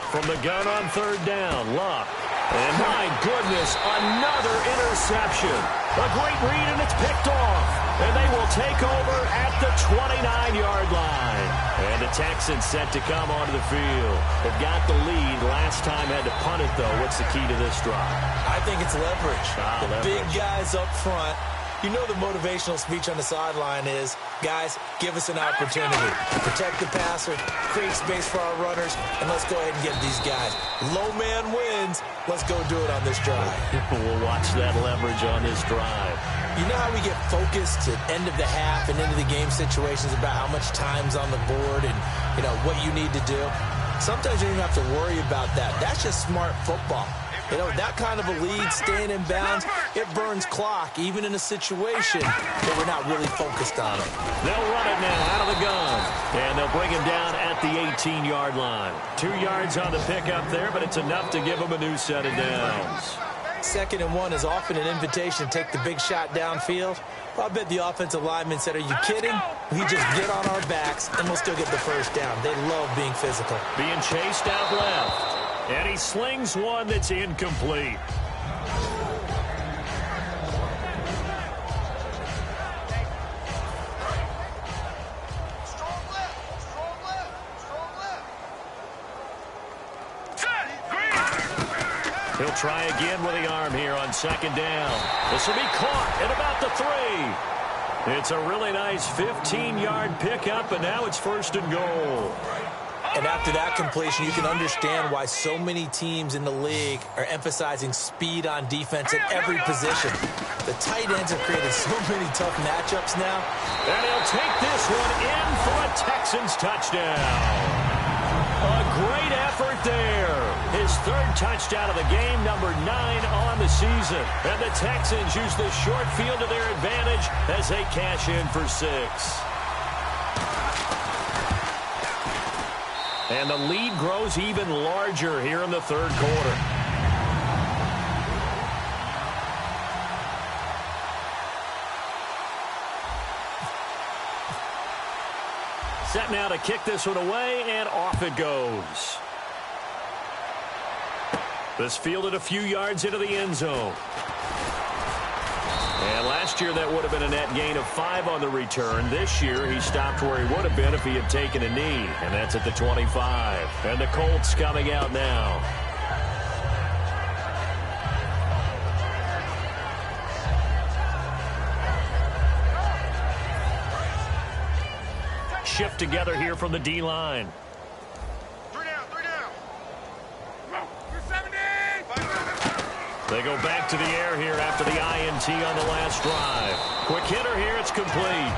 From the gun on 3rd down, Luck. And my goodness, another interception. A great read, and it's picked off. And they will take over at the 29-yard line. And the Texans set to come onto the field. They've got the lead. Last time had to punt it, though. What's the key to this drive? I think it's leverage. Leverage. Big guys up front. You know the motivational speech on the sideline is, guys, give us an opportunity. Protect the passer, create space for our runners, and let's go ahead and get these guys. Low man wins. Let's go do it on this drive. We'll watch that leverage on this drive. You know how we get focused at end of the half and into the game situations about how much time's on the board and, you know, what you need to do? Sometimes you don't even have to worry about that. That's just smart football. You know, that kind of a lead, staying in bounds, it burns clock, even in a situation that we're not really focused on it. They'll run it now out of the gun. And they'll bring him down at the 18-yard line. 2 yards on the pickup there, but it's enough to give him a new set of downs. 2nd and 1 is often an invitation to take the big shot downfield. Well, I bet the offensive lineman said, are you kidding? We just get on our backs, and we'll still get the first down. They love being physical. Being chased out left. And he slings one that's incomplete. He'll try again with the arm here on 2nd down. This will be caught at about the 3. It's a really nice 15-yard pickup, and now it's 1st and goal. And after that completion, you can understand why so many teams in the league are emphasizing speed on defense at every position. The tight ends have created so many tough matchups now. And he'll take this one in for a Texans touchdown. A great effort there. His 3rd touchdown of the game, number 9 on the season. And the Texans use the short field to their advantage as they cash in for 6. And the lead grows even larger here in the 3rd quarter. Set now to kick this one away, and off it goes. This fielded a few yards into the end zone. And last year, that would have been a net gain of 5 on the return. This year, he stopped where he would have been if he had taken a knee, and that's at the 25. And the Colts coming out now. Shift together here from the D-line. 3 down, 3 down. They go back to the air here after the INT on the last drive. Quick hitter here, it's complete.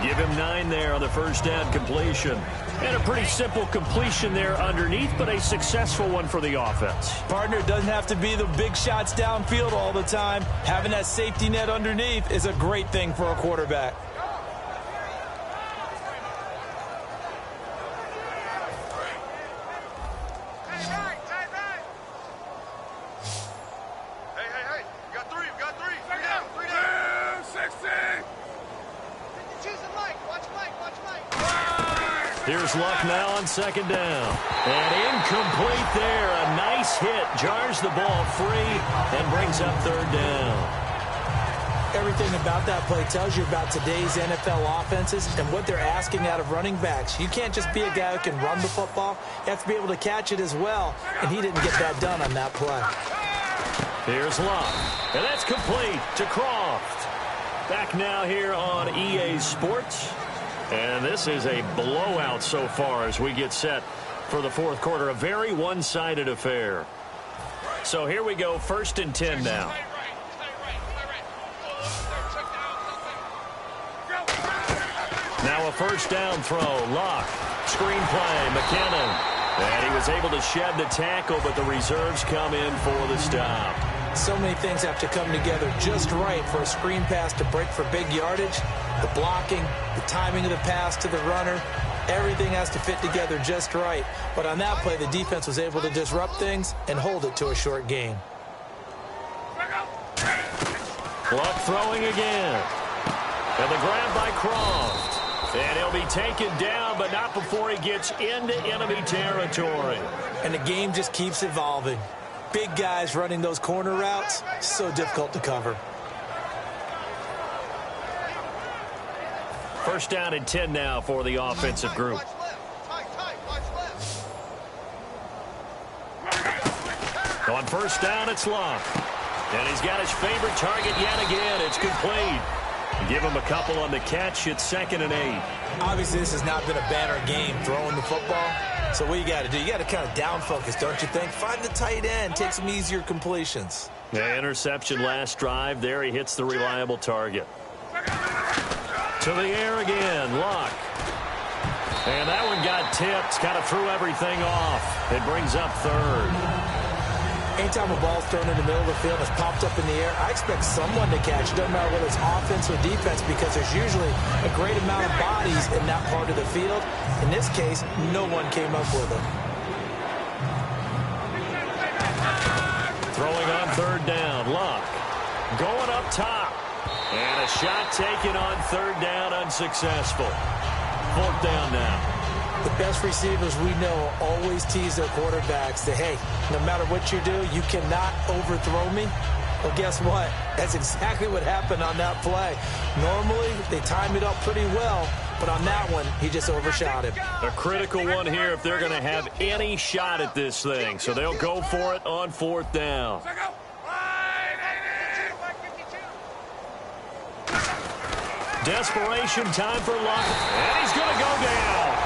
Give him 9 there on the first down completion. And a pretty simple completion there underneath, but a successful one for the offense. Partner, it doesn't have to be the big shots downfield all the time. Having that safety net underneath is a great thing for a quarterback. Hey, you got 3, you got 3. Here's Luck now on second down. And incomplete there. A nice hit. Jars the ball free and brings up third down. Everything about that play tells you about today's NFL offenses and what they're asking out of running backs. You can't just be a guy who can run the football. You have to be able to catch it as well, and he didn't get that done on that play. Here's Luck, and that's complete to Croft. Back now here on EA Sports, and this is a blowout so far as we get set for the fourth quarter. A very one-sided affair. So here we go, 1st and 10 now. Now a first down throw. Luck. Screen play. McKinnon. And he was able to shed the tackle, but the reserves come in for the stop. So many things have to come together just right for a screen pass to break for big yardage. The blocking, the timing of the pass to the runner, everything has to fit together just right. But on that play, the defense was able to disrupt things and hold it to a short gain. Luck throwing again. And the grab by Croft. And he'll be taken down, but not before he gets into enemy territory. And the game just keeps evolving. Big guys running those corner routes, so difficult to cover. First down and 10 now for the offensive group. On first down, it's Luck. And he's got his favorite target yet again. It's complete. Give him a couple on the catch. It's 2nd and 8. Obviously, this has not been a banner game throwing the football. So what you got to do, you got to kind of down focus, don't you think? Find the tight end. Take some easier completions. The interception last drive. There he hits the reliable target. To the air again. Luck. And that one got tipped. Kind of threw everything off. It brings up third. Anytime a ball's thrown in the middle of the field, it's popped up in the air, I expect someone to catch. It doesn't matter whether it's offense or defense, because there's usually a great amount of bodies in that part of the field. In this case, no one came up with it. Throwing on third down. Luck going up top. And a shot taken on third down, unsuccessful. 4th down now. The best receivers we know always tease their quarterbacks that, hey, no matter what you do, you cannot overthrow me. Well, guess what? That's exactly what happened on that play. Normally, they time it up pretty well, but on that one, he just overshot him. A critical one here if they're going to have any shot at this thing. So they'll go for it on 4th down. Desperation time for Luck, and he's going to go down.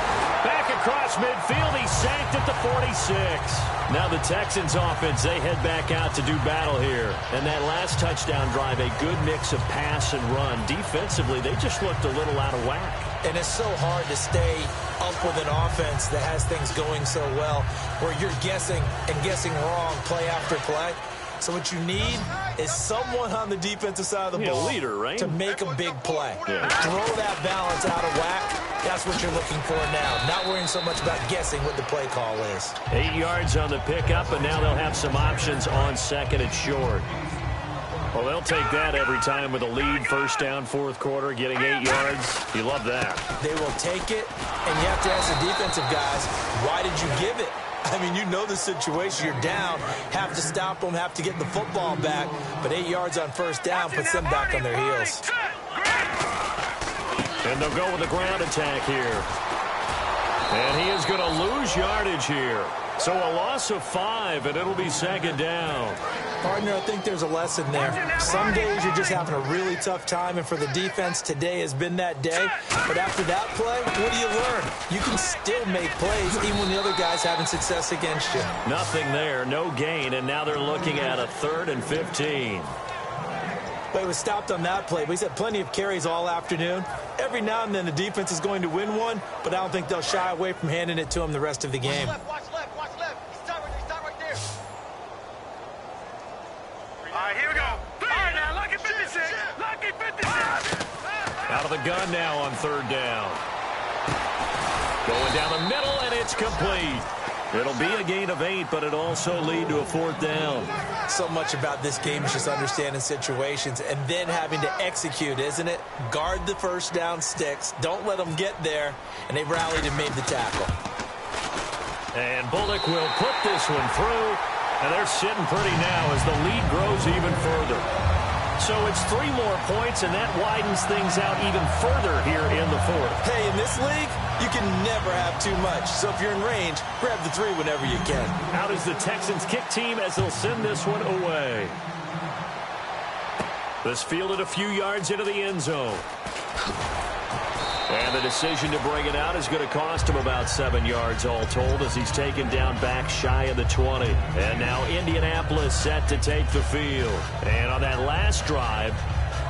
Back across midfield, he's sacked at the 46. Now the Texans offense, they head back out to do battle here. And that last touchdown drive, a good mix of pass and run. Defensively, they just looked a little out of whack. And it's so hard to stay up with an offense that has things going so well, where you're guessing and guessing wrong play after play. So what you need is someone on the defensive side of the ball, leader, right? to make a big play. Yeah. Throw that balance out of whack. That's what you're looking for now. Not worrying so much about guessing what the play call is. 8 yards on the pickup, and now they'll have some options on 2nd and short. Well, they'll take that every time with a lead. 1st down, 4th quarter, getting 8 yards. You love that. They will take it, and you have to ask the defensive guys, why did you give it? I mean, you know the situation. You're down, have to stop them, have to get the football back. But 8 yards on 1st down puts them back on their heels. And they'll go with the ground attack here. And he is going to lose yardage here. So a loss of 5, and it'll be 2nd down. Partner, I think there's a lesson there. Some days you're just having a really tough time, and for the defense, today has been that day. But after that play, what do you learn? You can still make plays even when the other guy's having success against you. Nothing there, no gain, and now they're looking at a 3rd and 15. But it was stopped on that play. But he's had plenty of carries all afternoon. Every now and then the defense is going to win one, but I don't think they'll shy away from handing it to him the rest of the game. Watch left, watch left. Stop right there. All right, here we go. All right, now, Lucky 56. Lucky 56. Out of the gun now on 3rd down. Going down the middle, and it's complete. It'll be a gain of 8, but it'll also lead to a 4th down. So much about this game is just understanding situations and then having to execute, isn't it? Guard the first down sticks. Don't let them get there. And they rallied and made the tackle. And Bullock will put this one through. And they're sitting pretty now as the lead grows even further. So it's 3 more points, and that widens things out even further here in the fourth. Hey, in this league, you can never have too much. So if you're in range, grab the 3 whenever you can. Out is the Texans kick team as they'll send this one away. This fielded a few yards into the end zone. And the decision to bring it out is going to cost him about 7 yards all told as he's taken down back shy of the 20. And now Indianapolis set to take the field. And on that last drive,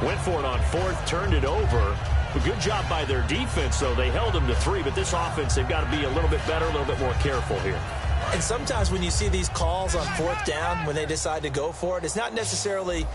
went for it on 4th, turned it over. A good job by their defense, though. They held them to 3, but this offense, they've got to be a little bit better, a little bit more careful here. And sometimes when you see these calls on 4th down, when they decide to go for it, it's not necessarily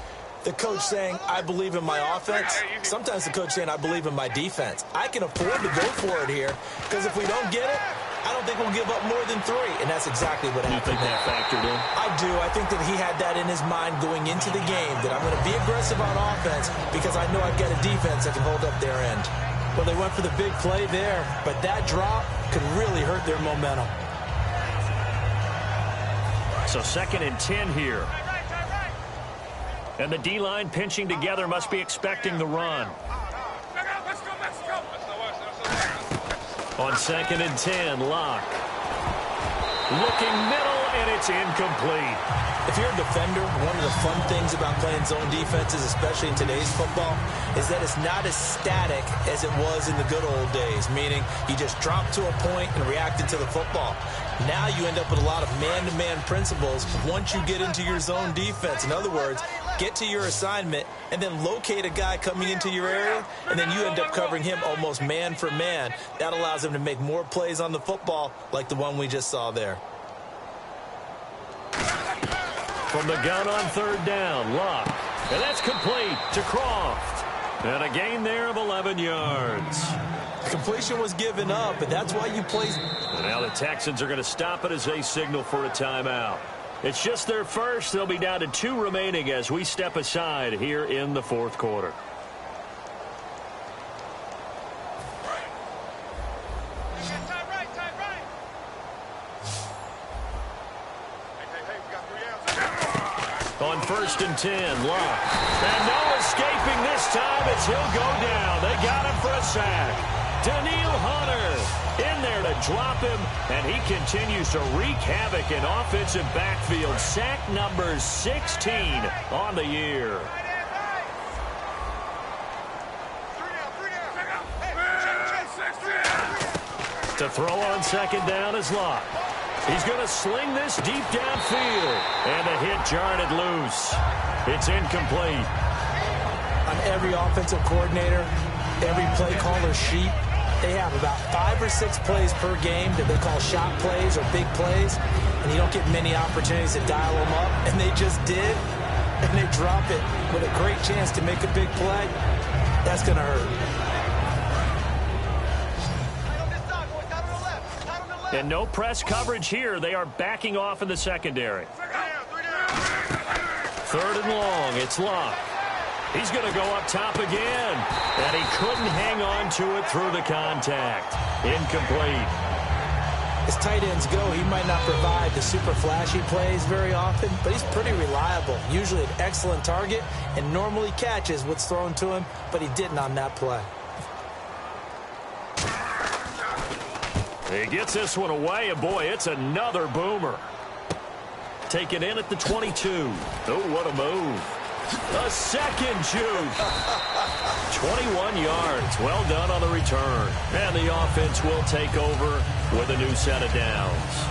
the coach saying, I believe in my offense. Sometimes the coach saying, I believe in my defense. I can afford to go for it here because if we don't get it, I don't think we'll give up more than 3. And that's exactly what happened. You think that factored in? I do. I think that he had that in his mind going into the game, that I'm going to be aggressive on offense because I know I've got a defense that can hold up their end. Well, they went for the big play there, but that drop could really hurt their momentum. So 2nd and 10 here. And the D-line pinching together must be expecting the run. On 2nd and 10, Locke. Looking middle, and it's incomplete. If you're a defender, one of the fun things about playing zone defenses, especially in today's football, is that it's not as static as it was in the good old days, meaning you just drop to a point and reacted to the football. Now you end up with a lot of man-to-man principles once you get into your zone defense. In other words, get to your assignment and then locate a guy coming into your area, and then you end up covering him almost man for man. That allows him to make more plays on the football like the one we just saw there. From the gun on 3rd down, Locke. And that's complete to Croft. And a gain there of 11 yards. Completion was given up, but that's why you play. And now the Texans are going to stop it as they signal for a timeout. It's just their first. They'll be down to 2 remaining as we step aside here in the 4th quarter. On 1st and 10, Locke. And no escaping this time as he'll go down. They got him for a sack. Daniil Hunter in there to drop him, and he continues to wreak havoc in offensive backfield. Sack number 16 on the year. To throw on 2nd down is Locke. He's going to sling this deep downfield. And the hit jarred it loose. It's incomplete. On every offensive coordinator, every play caller sheet, they have about 5 or 6 plays per game that they call shot plays or big plays. And you don't get many opportunities to dial them up. And they just did. And they drop it with a great chance to make a big play. That's going to hurt. And no press coverage here. They are backing off in the secondary. 3rd and long. It's Locke. He's going to go up top again. And he couldn't hang on to it through the contact. Incomplete. As tight ends go, he might not provide the super flashy plays very often, but he's pretty reliable. Usually an excellent target and normally catches what's thrown to him, but he didn't on that play. He gets this one away, and boy, it's another boomer. Taken in at the 22. Oh, what a move. A second juke. 21 yards. Well done on the return. And the offense will take over with a new set of downs.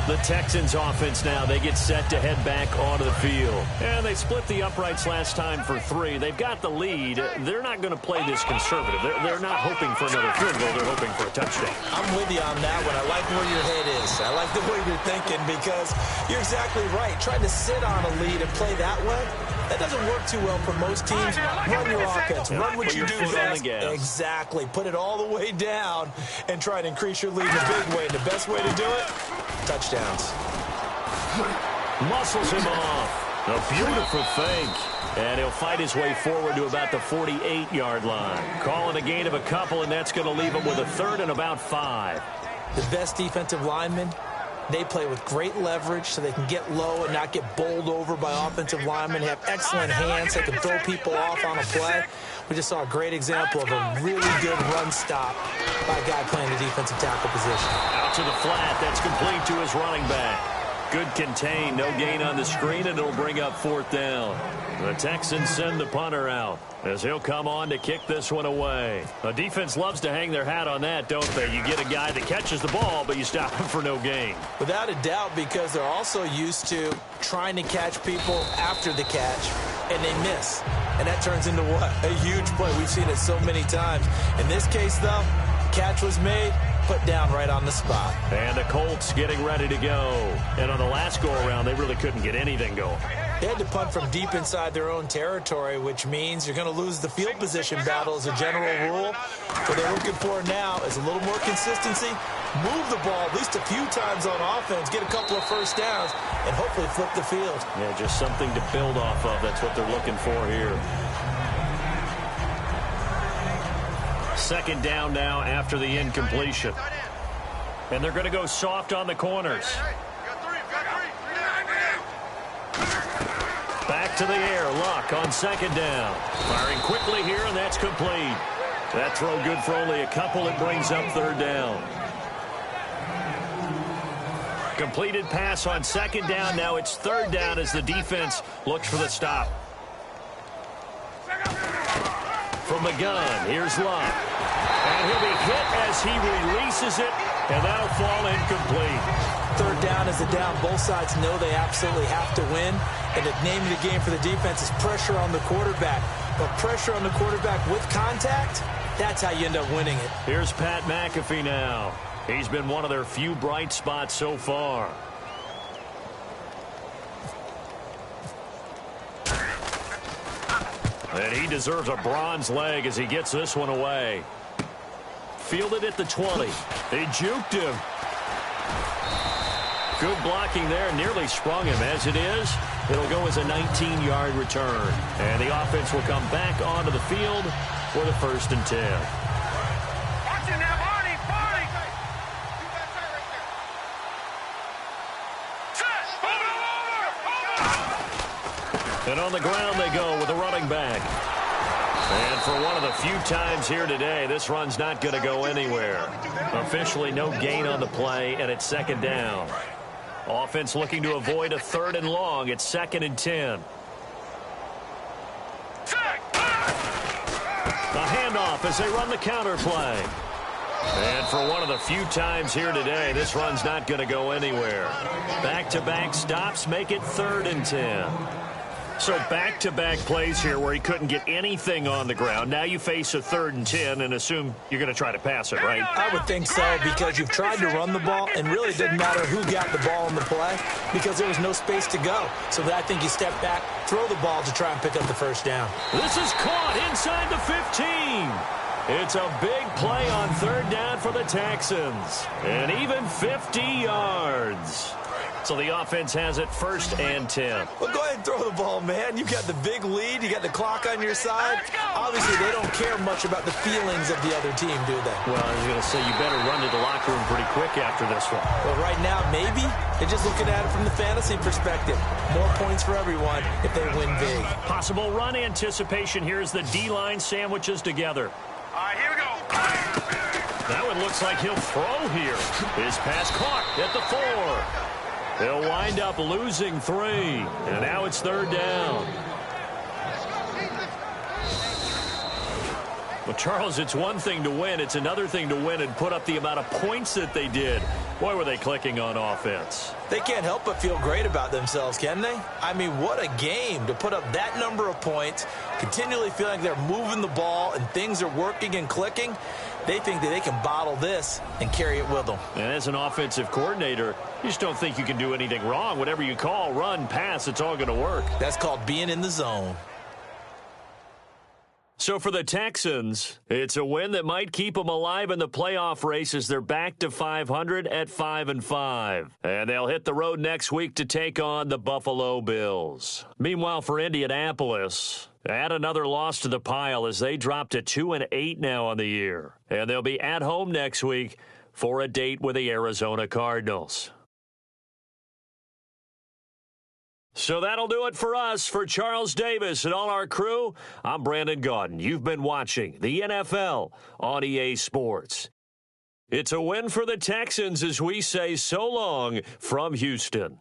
The Texans offense now, they get set to head back onto the field. And they split the uprights last time for 3. They've got the lead. They're not going to play this conservative. They're not hoping for another field goal. They're hoping for a touchdown. I'm with you on that one. I like where your head is. I like the way you're thinking because you're exactly right. Trying to sit on a lead and play that way, that doesn't work too well for most teams. Run your offense. Run what you do best. Exactly. Put it all the way down and try to increase your lead in a big way. And the best way to do it, touchdowns. Muscles him off. A beautiful fake. And he'll fight his way forward to about the 48-yard line. Calling a gain of a couple, and that's going to leave him with a third and about 5. The best defensive linemen, they play with great leverage so they can get low and not get bowled over by offensive linemen. They have excellent hands. They can throw people off on a play. We just saw a great example of a really good run stop by a guy playing the defensive tackle position. Out to the flat. That's complete to his running back. Good contain. No gain on the screen, and it'll bring up 4th down. The Texans send the punter out as he'll come on to kick this one away. A defense loves to hang their hat on that, don't they? You get a guy that catches the ball, but you stop him for no gain. Without a doubt, because they're also used to trying to catch people after the catch, and they miss. And that turns into what? A huge play. We've seen it so many times. In this case, though, catch was made, put down right on the spot. And the Colts getting ready to go. And on the last go-around, they really couldn't get anything going. They had to punt from deep inside their own territory, which means you're going to lose the field position battle as a general rule. What they're looking for now is a little more consistency, move the ball at least a few times on offense, get a couple of first downs, and hopefully flip the field. Yeah, just something to build off of. That's what they're looking for here. 2nd down now after the incompletion. And they're going to go soft on the corners. Back to the air. Luck on 2nd down. Firing quickly here, and that's complete. That throw good for only a couple. It brings up 3rd down. Completed pass on 2nd down. Now it's 3rd down as the defense looks for the stop. From the gun, here's Luck. And he'll be hit as he releases it, and that'll fall incomplete. 3rd down is the down. Both sides know they absolutely have to win. And the name of the game for the defense is pressure on the quarterback. But pressure on the quarterback with contact, that's how you end up winning it. Here's Pat McAfee now. He's been one of their few bright spots so far. And he deserves a bronze leg as he gets this one away. Fielded at the 20. They juked him. Good blocking there. Nearly sprung him. As it is, it'll go as a 19-yard return. And the offense will come back onto the field for the 1st and 10. Watch it now, Barney! Barney! Set! Move it over! And on the ground they go with a running back. And for one of the few times here today, this run's not going to go anywhere. Officially no gain on the play, and it's 2nd down. Offense looking to avoid a 3rd and long. It's 2nd and 10. A handoff as they run the counter play. And for one of the few times here today, this run's not going to go anywhere. Back-to-back stops make it 3rd and 10. So back-to-back plays here where he couldn't get anything on the ground. Now you face a 3rd and 10 and assume you're going to try to pass it, right? I would think so, because you've tried to run the ball, and really it didn't matter who got the ball in the play because there was no space to go. So I think you step back, throw the ball to try and pick up the 1st down. This is caught inside the 15. It's a big play on 3rd down for the Texans. And even 50 yards. So the offense has it 1st and 10. Well, go ahead and throw the ball, man. You've got the big lead. You got the clock on your side. Obviously, they don't care much about the feelings of the other team, do they? Well, I was going to say, you better run to the locker room pretty quick after this one. Well, right now, maybe. They're just looking at it from the fantasy perspective. More points for everyone if they win big. Possible run anticipation here as the D-line sandwiches together. All right, here we go. Now it looks like he'll throw here. His pass caught at the 4. They'll wind up losing 3. And now it's 3rd down. Well, Charles, it's one thing to win. It's another thing to win and put up the amount of points that they did. Boy, were they clicking on offense. They can't help but feel great about themselves, can they? I mean, what a game to put up that number of points, continually feeling like they're moving the ball and things are working and clicking. They think that they can bottle this and carry it with them. And as an offensive coordinator, you just don't think you can do anything wrong. Whatever you call, run, pass, it's all going to work. That's called being in the zone. So for the Texans, it's a win that might keep them alive in the playoff race as they're back to 500 at 5-5. And they'll hit the road next week to take on the Buffalo Bills. Meanwhile, for Indianapolis, add another loss to the pile as they drop to 2-8 now on the year. And they'll be at home next week for a date with the Arizona Cardinals. So that'll do it for us. For Charles Davis and all our crew, I'm Brandon Gaudin. You've been watching the NFL on EA Sports. It's a win for the Texans as we say so long from Houston.